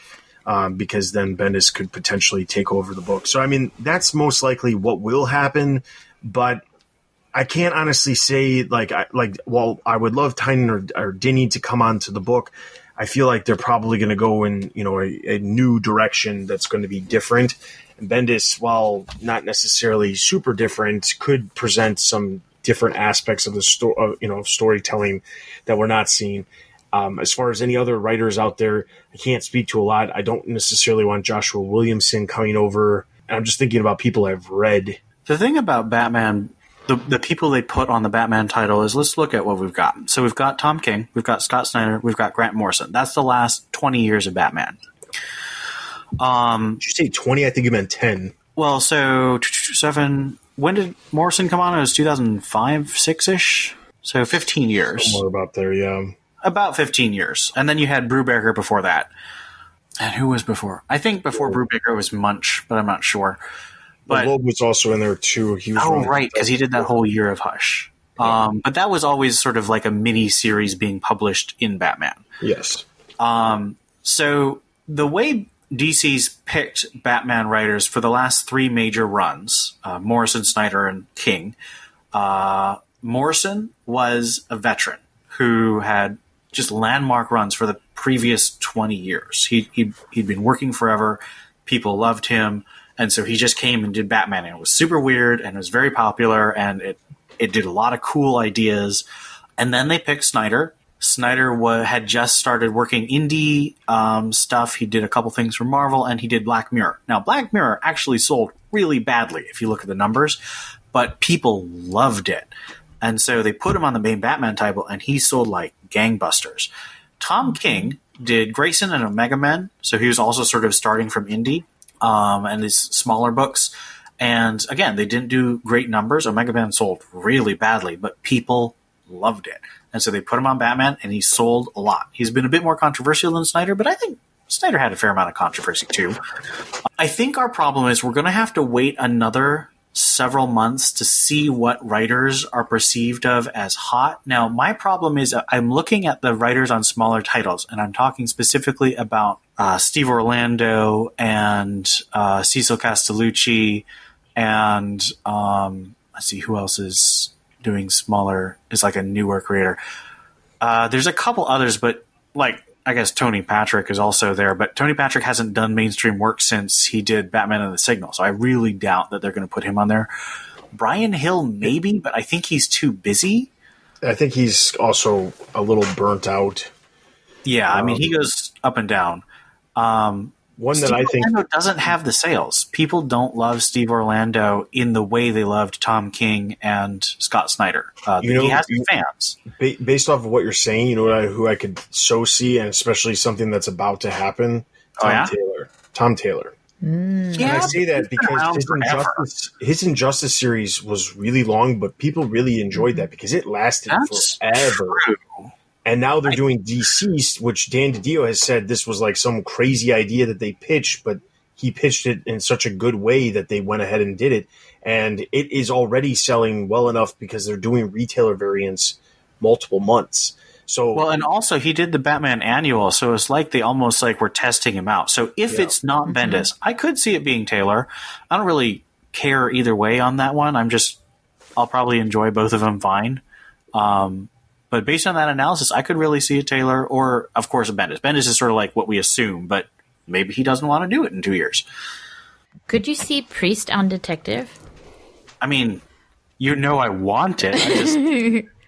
because then Bendis could potentially take over the book. So, I mean, that's most likely what will happen, but I can't honestly say, while I would love Tynion or Dini to come onto the book, I feel like they're probably going to go in, a new direction that's going to be different. And Bendis, while not necessarily super different, could present some different aspects of the storytelling that we're not seeing. As far as any other writers out there, I can't speak to a lot. I don't necessarily want Joshua Williamson coming over. I'm just thinking about people I've read. The thing about Batman, the people they put on the Batman title is, let's look at what we've got. So we've got Tom King, we've got Scott Snyder, we've got Grant Morrison. That's the last 20 years of Batman. Did you say 20? I think you meant 10. Well, so 7. When did Morrison come on? It was 2005, 6-ish? So 15 years. Somewhere about there, yeah. About 15 years. And then you had Brubaker before that. And who was before? I think before Brubaker was Munch, but I'm not sure. But Loeb was also in there too. He was right, because he did that whole year of Hush. Yeah. But that was always sort of like a mini series being published in Batman. Yes. So the way DC's picked Batman writers for the last three major runs, Morrison, Snyder, and King, Morrison was a veteran who had just landmark runs for the previous 20 years. He'd been working forever. People loved him. And so he just came and did Batman. And it was super weird and it was very popular. And it did a lot of cool ideas. And then they picked Snyder. Snyder had just started working indie stuff. He did a couple things for Marvel, and he did Black Mirror. Now, Black Mirror actually sold really badly if you look at the numbers, but people loved it. And so they put him on the main Batman title, and he sold like gangbusters. Tom King did Grayson and Omega Men, so he was also sort of starting from indie and his smaller books. And again, they didn't do great numbers. Omega Men sold really badly, but people loved it. And so they put him on Batman, and he sold a lot. He's been a bit more controversial than Snyder, but I think Snyder had a fair amount of controversy too. I think our problem is we're going to have to wait another several months to see what writers are perceived of as hot. Now, my problem is I'm looking at the writers on smaller titles, and I'm talking specifically about Steve Orlando and Cecil Castellucci, and let's see who else is doing smaller, is like a newer creator. There's a couple others, but like I guess Tony Patrick is also there, but Tony Patrick hasn't done mainstream work since he did Batman and the Signal, so I really doubt that they're going to put him on there. Brian Hill, maybe, but I think he's too busy. I think he's also a little burnt out. Yeah, I mean, he goes up and down. One Steve that I think Orlando doesn't have the sales. People don't love Steve Orlando in the way they loved Tom King and Scott Snyder. He has fans. Based off of what you're saying, you know who I could so see, and especially something that's about to happen? Tom Taylor. And I say that because his Injustice series was really long, but people really enjoyed that because it lasted forever. True. And now they're doing Deceased, which Dan DiDio has said this was like some crazy idea that they pitched, but he pitched it in such a good way that they went ahead and did it. And it is already selling well enough because they're doing retailer variants multiple months. So well, and also he did the Batman annual, so it's like they almost like were testing him out. So if it's not Bendis, I could see it being Taylor. I don't really care either way on that one. I'll probably enjoy both of them fine. But based on that analysis, I could really see a Taylor or, of course, a Bendis. Bendis is sort of like what we assume, but maybe he doesn't want to do it in 2 years. Could you see Priest on Detective? I mean, I want it.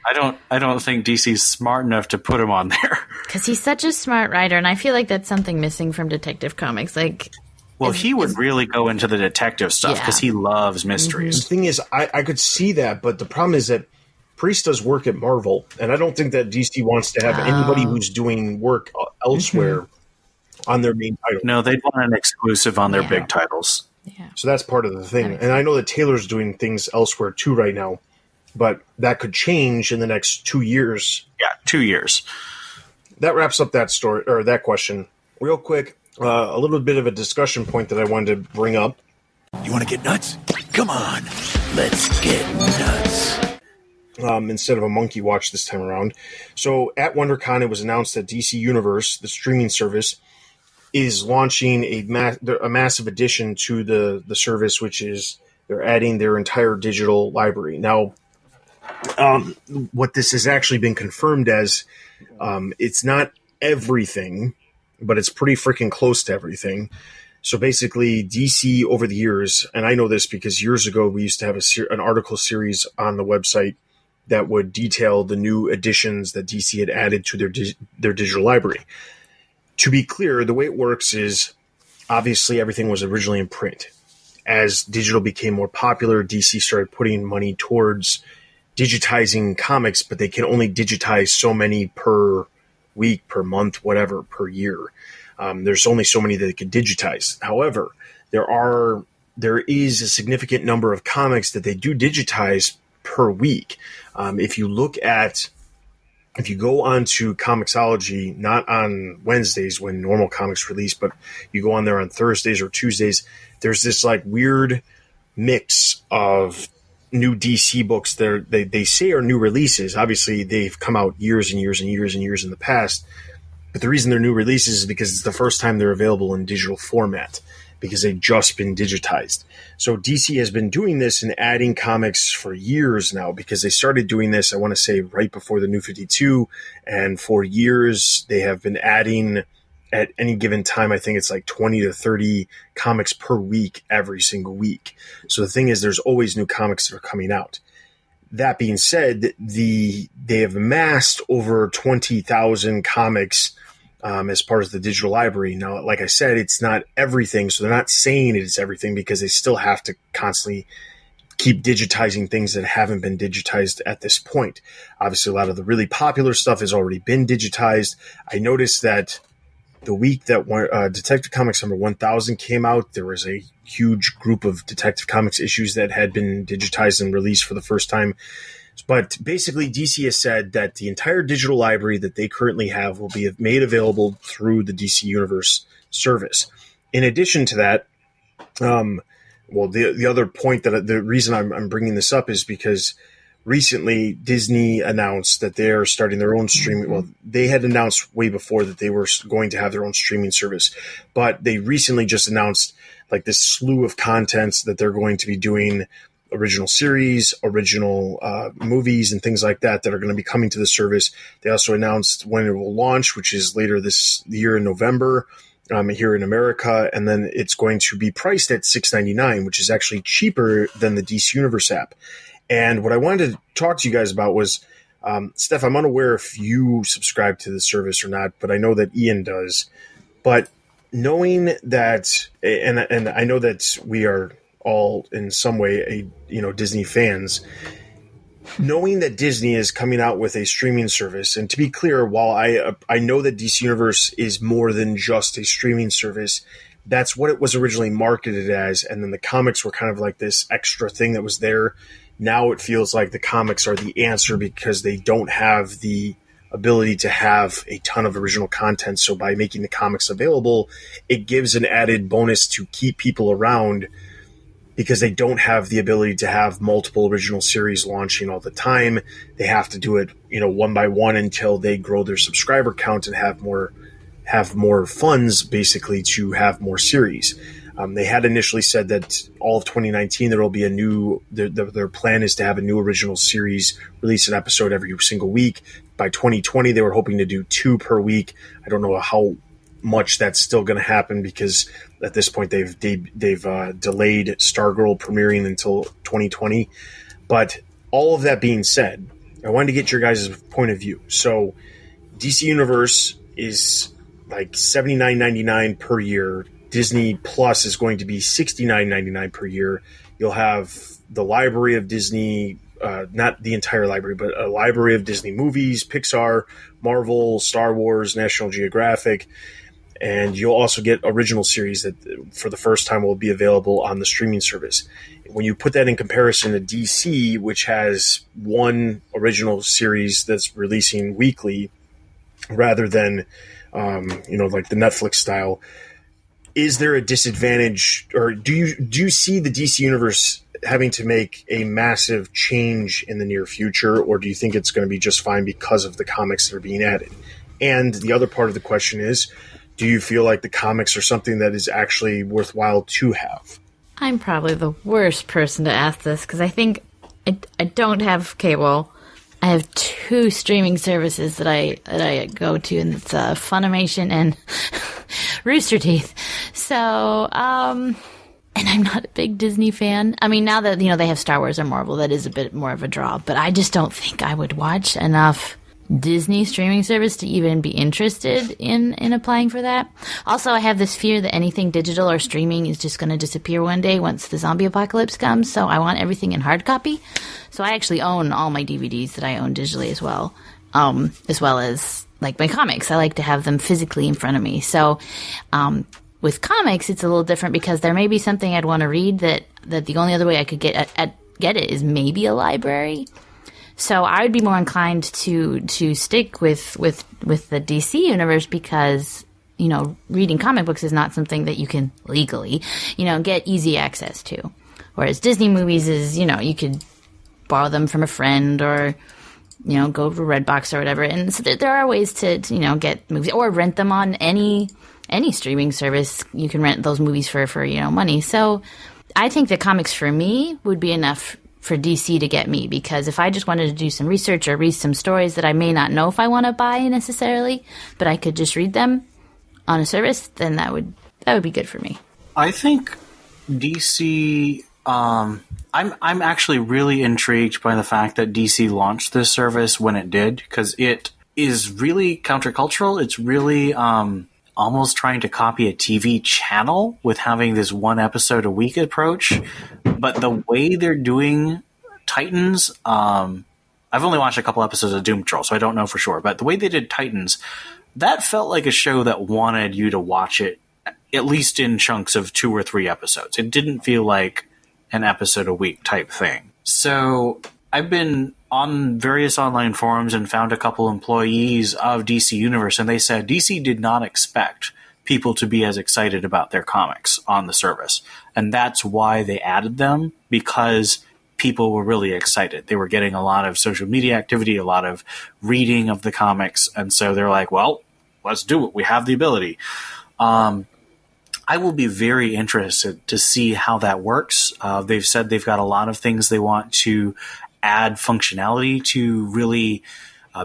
I don't think DC's smart enough to put him on there. Because he's such a smart writer, and I feel like that's something missing from Detective Comics. He would really go into the detective stuff because he loves mysteries. The thing is, I could see that, but the problem is that Priest does work at Marvel, and I don't think that DC wants to have anybody who's doing work elsewhere on their main title. No, they'd want an exclusive on their big titles. Yeah. So that's part of the thing. And I know that Taylor's doing things elsewhere too right now, but that could change in the next 2 years. Yeah, 2 years. That wraps up that story or that question. Real quick, a little bit of a discussion point that I wanted to bring up. You want to get nuts? Come on, let's get nuts. Instead of a monkey watch this time around. So at WonderCon, it was announced that DC Universe, the streaming service, is launching a massive addition to the service, which is they're adding their entire digital library. Now, what this has actually been confirmed as, it's not everything, but it's pretty freaking close to everything. So basically, DC over the years, and I know this because years ago we used to have an article series on the website that would detail the new additions that DC had added to their digital library. To be clear, the way it works is obviously everything was originally in print. As digital became more popular, DC started putting money towards digitizing comics, but they can only digitize so many per week, per month, whatever, per year. There's only so many that they can digitize. However, there is a significant number of comics that they do digitize per week. If you go onto Comixology, not on Wednesdays when normal comics release, but you go on there on Thursdays or Tuesdays, there's this like weird mix of new DC books that they say are new releases. Obviously, they've come out years and years and years and years in the past, But the reason they're new releases is because it's the first time they're available in digital format, because they've just been digitized. So DC has been doing this and adding comics for years now, because they started doing this, I want to say, right before the New 52. And for years, they have been adding, at any given time, I think it's like 20 to 30 comics per week, every single week. So the thing is, there's always new comics that are coming out. That being said, they have amassed over 20,000 comics as part of the digital library. Now, like I said, it's not everything, so they're not saying it's everything, because they still have to constantly keep digitizing things that haven't been digitized at this point. Obviously, a lot of the really popular stuff has already been digitized. I noticed that the week that Detective Comics number 1000 came out, there was a huge group of Detective Comics issues that had been digitized and released for the first time. But basically, DC has said that the entire digital library that they currently have will be made available through the DC Universe service. In addition to that, the other point, that the reason I'm bringing this up is because recently Disney announced that they are starting their own streaming. Well, they had announced way before that they were going to have their own streaming service, but they recently just announced like this slew of contents that they're going to be doing. Original series, original movies, and things like that are going to be coming to the service. They also announced when it will launch, which is later this year in November here in America, and then it's going to be priced at $6.99, which is actually cheaper than the DC Universe app. And what I wanted to talk to you guys about was, Steph, I'm unaware if you subscribe to the service or not, but I know that Ian does. But knowing that, and I know that we are all in some way Disney fans, knowing that Disney is coming out with a streaming service. And to be clear, while I know that DC Universe is more than just a streaming service, that's what it was originally marketed as, and then the comics were kind of like this extra thing that was there. Now it feels like the comics are the answer, because they don't have the ability to have a ton of original content. So by making the comics available, it gives an added bonus to keep people around, because they don't have the ability to have multiple original series launching all the time. They have to do it, one by one until they grow their subscriber count and have more funds, basically, to have more series. They had initially said that all of 2019 there will be their plan is to have a new original series, release an episode every single week. By 2020, they were hoping to do 2 per week. I don't know how much that's still going to happen, because at this point they've delayed Stargirl premiering until 2020. But all of that being said, I wanted to get your guys' point of view. So DC Universe is like $79.99 per year. Disney Plus is going to be $69.99 per year. You'll have the library of Disney, not the entire library, but a library of Disney movies, Pixar, Marvel, Star Wars, National Geographic. And you'll also get original series that for the first time will be available on the streaming service. When you put that in comparison to DC, which has one original series that's releasing weekly rather than, like the Netflix style, is there a disadvantage, or do you see the DC Universe having to make a massive change in the near future, or do you think it's going to be just fine because of the comics that are being added? And the other part of the question is, do you feel like the comics are something that is actually worthwhile to have? I'm probably the worst person to ask this, because I think I don't have cable. I have 2 streaming services that I go to, and it's Funimation and Rooster Teeth. So, and I'm not a big Disney fan. I mean, now that they have Star Wars or Marvel, that is a bit more of a draw. But I just don't think I would watch enough Disney streaming service to even be interested in applying for that. Also, I have this fear that anything digital or streaming is just going to disappear one day once the zombie apocalypse comes. So I want everything in hard copy. So I actually own all my DVDs that I own digitally as well as like my comics. I like to have them physically in front of me. So with comics, it's a little different, because there may be something I'd want to read that the only other way I could get it is maybe a library. So I would be more inclined to stick with the DC universe, because, reading comic books is not something that you can legally, get easy access to. Whereas Disney movies is, you could borrow them from a friend, or, go to Redbox or whatever. And so there are ways to get movies or rent them on any streaming service. You can rent those movies for money. So I think the comics for me would be enough for DC to get me, because if I just wanted to do some research or read some stories that I may not know if I want to buy necessarily, but I could just read them on a service, then that would be good for me. I think DC. I'm actually really intrigued by the fact that DC launched this service when it did, because it is really countercultural. It's really almost trying to copy a TV channel with having this one episode a week approach. But the way they're doing Titans, I've only watched a couple episodes of Doom Patrol, so I don't know for sure. But the way they did Titans, that felt like a show that wanted you to watch it at least in chunks of 2 or 3 episodes. It didn't feel like an episode a week type thing. So I've been on various online forums and found a couple employees of DC Universe, and they said DC did not expect people to be as excited about their comics on the service. And that's why they added them, because people were really excited. They were getting a lot of social media activity, a lot of reading of the comics. And so they're like, well, let's do it. We have the ability. I will be very interested to see how that works. They've said they've got a lot of things they want to add functionality to really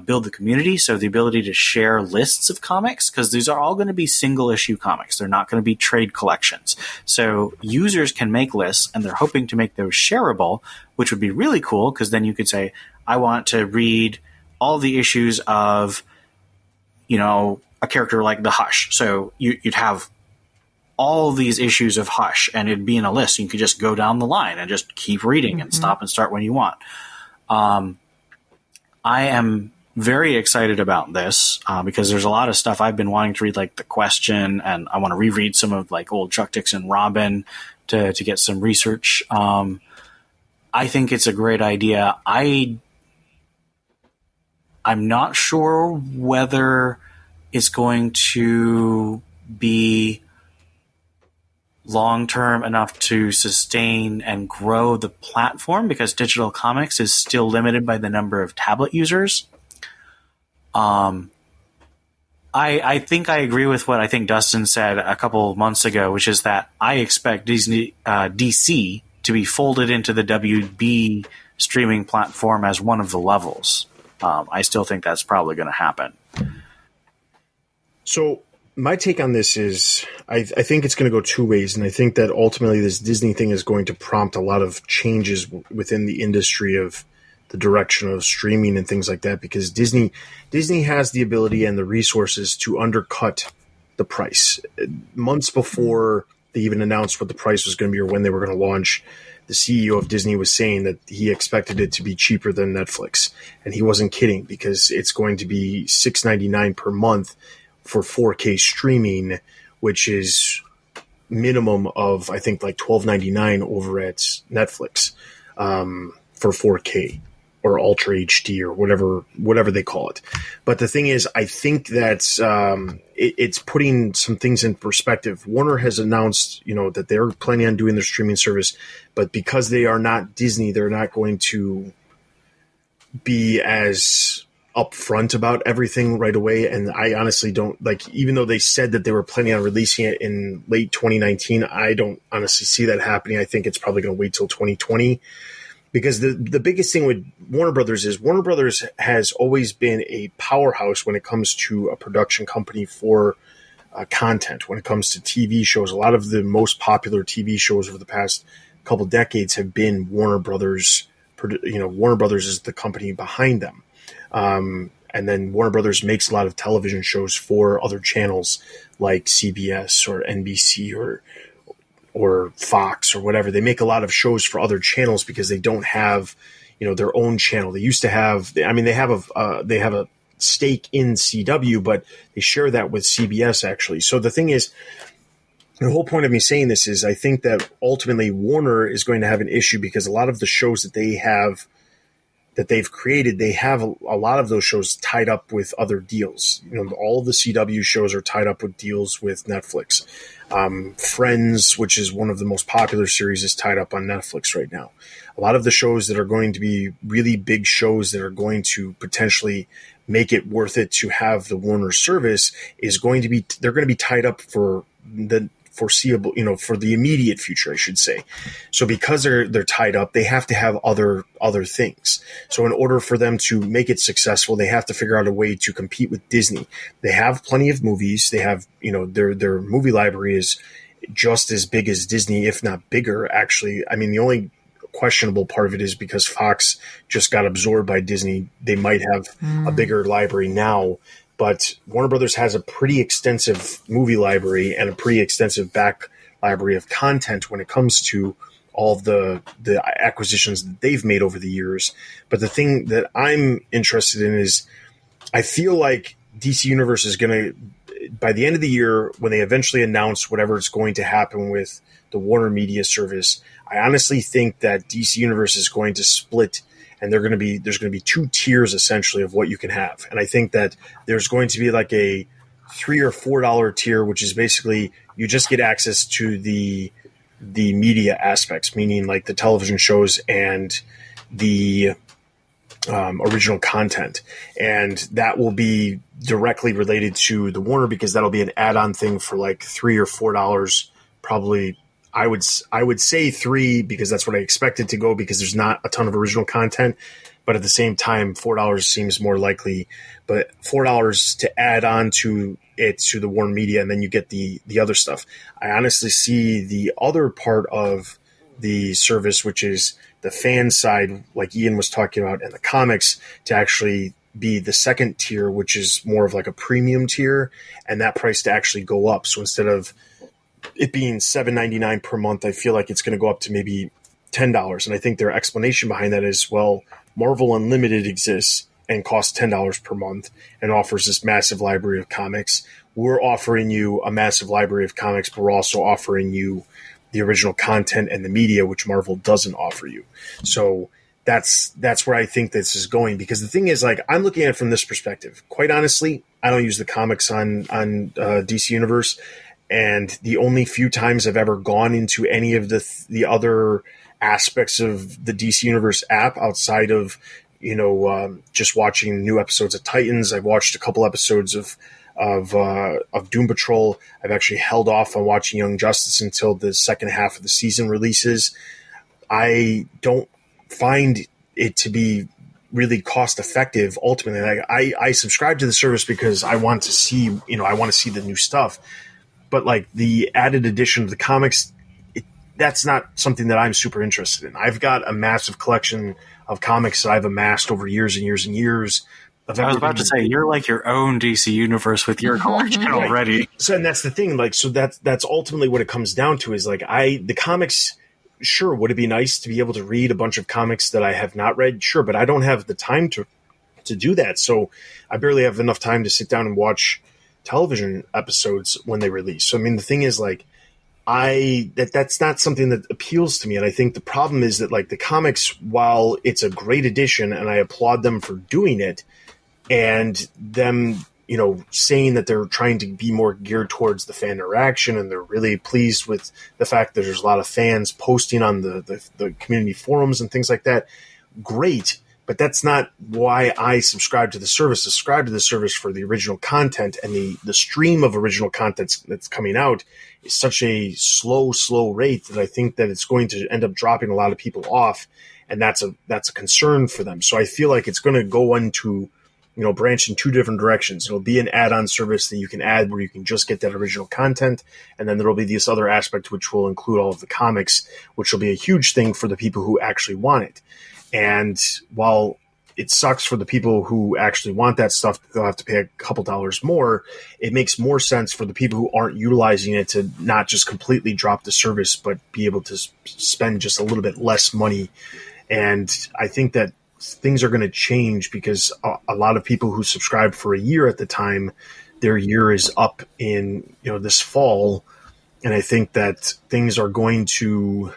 build the community. So the ability to share lists of comics, because these are all going to be single issue comics. They're not going to be trade collections. So users can make lists, and they're hoping to make those shareable, which would be really cool, because then you could say, I want to read all the issues of, a character like the Hush. So you'd have all these issues of Hush, and it'd be in a list. You could just go down the line and just keep reading and stop and start when you want. I am very excited about this because there's a lot of stuff I've been wanting to read, like The Question, and I want to reread some of like old Chuck Dixon Robin to get some research. I think it's a great idea. I'm not sure whether it's going to be long-term enough to sustain and grow the platform, because digital comics is still limited by the number of tablet users. I think I agree with what I think Dustin said a couple months ago, which is that I expect DC to be folded into the WB streaming platform as one of the levels. I still think that's probably going to happen. So my take on this is I think it's going to go 2 ways, and I think that ultimately this Disney thing is going to prompt a lot of changes within the industry of the direction of streaming and things like that, because Disney has the ability and the resources to undercut the price. Months before they even announced what the price was going to be or when they were going to launch, the CEO of Disney was saying that he expected it to be cheaper than Netflix, and he wasn't kidding, because it's going to be $6.99 per month for 4K streaming, which is minimum of, I think, like $12.99 over at Netflix for 4K or Ultra HD or whatever they call it. But the thing is, I think that it's putting some things in perspective. Warner has announced, that they're planning on doing their streaming service, but because they are not Disney, they're not going to be as upfront about everything right away. And I honestly don't, even though they said that they were planning on releasing it in late 2019, I don't honestly see that happening. I think it's probably going to wait till 2020, because the biggest thing with Warner Brothers is Warner Brothers has always been a powerhouse when it comes to a production company for content. When it comes to TV shows, a lot of the most popular TV shows over the past couple decades have been Warner Brothers. Warner Brothers is the company behind them. And then Warner Brothers makes a lot of television shows for other channels like CBS or NBC or Fox or whatever. They make a lot of shows for other channels because they don't have, their own channel. They used to have, they have a stake in CW, but they share that with CBS actually. So the thing is, the whole point of me saying this is I think that ultimately Warner is going to have an issue, because a lot of the shows that they have that they've created, they have a lot of those shows tied up with other deals. All of the CW shows are tied up with deals with Netflix. Friends, which is one of the most popular series, is tied up on Netflix right now. A lot of the shows that are going to be really big shows that are going to potentially make it worth it to have the Warner service they're going to be tied up for the foreseeable, for the immediate future, I should say. So because they're tied up, they have to have other things. So in order for them to make it successful, they have to figure out a way to compete with Disney. They have plenty of movies. They have, their movie library is just as big as Disney, if not bigger, actually. I mean, the only questionable part of it is because Fox just got absorbed by Disney. They might have a bigger library now, but Warner Brothers has a pretty extensive movie library and a pretty extensive back library of content when it comes to all of the acquisitions that they've made over the years. But the thing that I'm interested in is I feel like DC Universe is going to, by the end of the year, when they eventually announce whatever is going to happen with the Warner Media service, I honestly think that DC Universe is going to split, and there's going to be two tiers essentially of what you can have. And I think that there's going to be like a $3 or $4 tier, which is basically you just get access to the media aspects, meaning like the television shows and the original content. And that will be directly related to the Warner, because that'll be an add-on thing for like $3 or $4, probably. I would say $3 because that's what I expected to go, because there's not a ton of original content, but at the same time, $4 seems more likely. But $4 to add on to it, to the Warner Media, and then you get the other stuff. I honestly see the other part of the service, which is the fan side, like Ian was talking about, and the comics, to actually be the second tier, which is more of like a premium tier, and that price to actually go up. So instead of it being $7.99 per month, I feel like it's going to go up to maybe $10. And I think their explanation behind that is, well, Marvel Unlimited exists and costs $10 per month and offers this massive library of comics. We're offering you a massive library of comics, but we're also offering you the original content and the media, which Marvel doesn't offer you. So that's where I think this is going, because the thing is, like, I'm looking at it from this perspective. Quite honestly, I don't use the comics on DC Universe. And the only few times I've ever gone into any of the other aspects of the DC Universe app outside of, just watching new episodes of Titans, I've watched a couple episodes of Doom Patrol. I've actually held off on watching Young Justice until the second half of the season releases. I don't find it to be really cost effective. Ultimately, I subscribe to the service because I want to see, the new stuff. But like the added addition of the comics, that's not something that I'm super interested in. I've got a massive collection of comics that I've amassed over years and years and years. I was about to say, you're like your own DC Universe with your collection already. So, and that's the thing. Like, so that's ultimately what it comes down to, is like the comics. Sure, would it be nice to be able to read a bunch of comics that I have not read? Sure, but I don't have the time to do that. So I barely have enough time to sit down and watch television episodes when they release. So I mean, the thing is, like, that's not something that appeals to me. And I think the problem is that, like, the comics, while it's a great addition and I applaud them for doing it, and them, saying that they're trying to be more geared towards the fan interaction, and they're really pleased with the fact that there's a lot of fans posting on the community forums and things like that. Great. But that's not why I subscribe to the service. Subscribe to the service for the original content, and the stream of original content that's coming out is such a slow rate that I think that it's going to end up dropping a lot of people off, and that's a concern for them. So I feel like it's going to go into, branch in two different directions. It'll be an add-on service that you can add where you can just get that original content, and then there'll be this other aspect which will include all of the comics, which will be a huge thing for the people who actually want it. And while it sucks for the people who actually want that stuff, they'll have to pay a couple dollars more. It makes more sense for the people who aren't utilizing it to not just completely drop the service, but be able to spend just a little bit less money. And I think that things are going to change, because a lot of people who subscribe for a year at the time, their year is up in, this fall. And I think that things are going to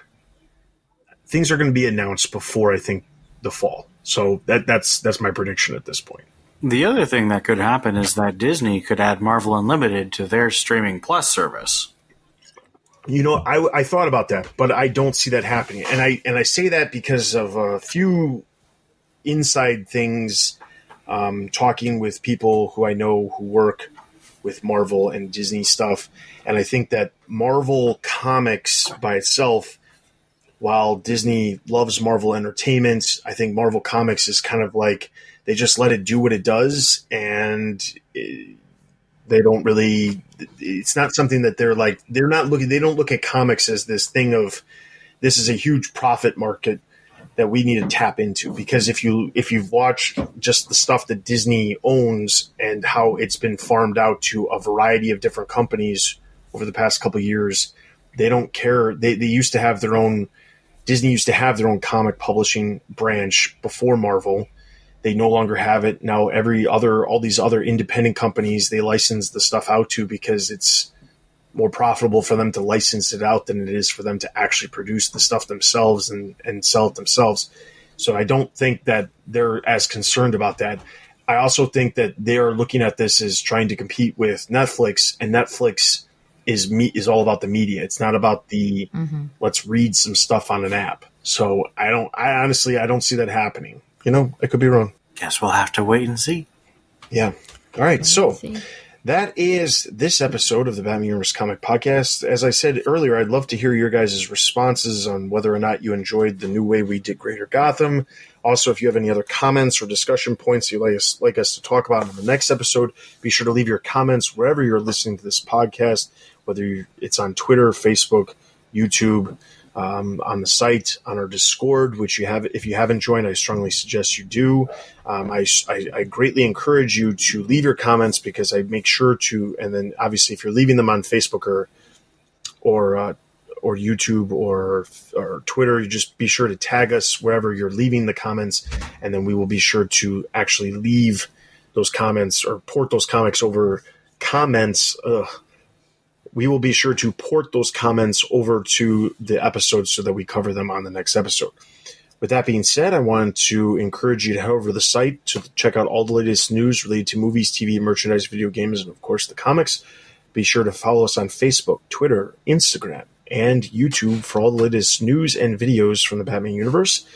be announced before, I think, the fall. So that's my prediction at this point. The other thing that could happen is that Disney could add Marvel Unlimited to their Streaming Plus service. I thought about that, but I don't see that happening. And I say that because of a few inside things, talking with people who I know who work with Marvel and Disney stuff. And I think that Marvel Comics by itself, while Disney loves Marvel Entertainment, I think Marvel Comics is kind of like they just let it do what it does, and they don't really. It's not something that they don't look at comics as this thing of this is a huge profit market that we need to tap into. Because if you've watched just the stuff that Disney owns and how it's been farmed out to a variety of different companies over the past couple of years, they don't care. They used to have their own. Disney used to have their own comic publishing branch before Marvel. They no longer have it now. All these other independent companies they license the stuff out to because it's more profitable for them to license it out than it is for them to actually produce the stuff themselves and sell it themselves. So I don't think that they're as concerned about that. I also think that they are looking at this as trying to compete with Netflix, and Netflix is all about the media. It's not about the let's read some stuff on an app. So I honestly don't see that happening. I could be wrong. Guess we'll have to wait and see. Yeah. All right. So that is this episode of the Batman Universe Comic Podcast. As I said earlier, I'd love to hear your guys' responses on whether or not you enjoyed the new way we did Greater Gotham. Also, if you have any other comments or discussion points you'd like us to talk about in the next episode, be sure to leave your comments wherever you're listening to this podcast, whether it's on Twitter, Facebook, YouTube, on the site, on our Discord, which if you haven't joined, I strongly suggest you do. I greatly encourage you to leave your comments because I make sure to, and then obviously if you're leaving them on Facebook or YouTube or Twitter, you just be sure to tag us wherever you're leaving the comments, and then we will be sure to actually leave those comments or port those comics over comments. We will be sure to port those comments over to the episode so that we cover them on the next episode. With that being said, I want to encourage you to head over to the site to check out all the latest news related to movies, TV, merchandise, video games, and of course the comics. Be sure to follow us on Facebook, Twitter, Instagram, and YouTube for all the latest news and videos from the Batman universe.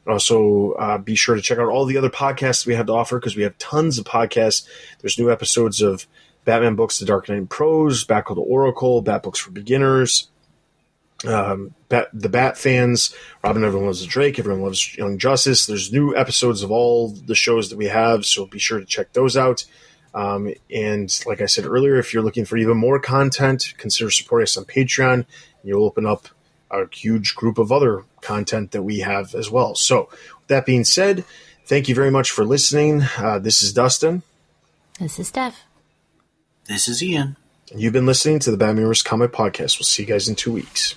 Also, be sure to check out all the other podcasts we have to offer because we have tons of podcasts. There's new episodes of Batman Books, The Dark Knight Prose, Batgirl the Oracle, Bat Books for Beginners, the Bat Fans, Robin Everyone Loves the Drake, Everyone Loves Young Justice. There's new episodes of all the shows that we have, so be sure to check those out. And like I said earlier, if you're looking for even more content, consider supporting us on Patreon, and you'll open up a huge group of other content that we have as well. So with that being said, thank you very much for listening. This is Dustin. This is Steph. This is Ian. And you've been listening to the Batman Universe Comic Podcast. We'll see you guys in 2 weeks.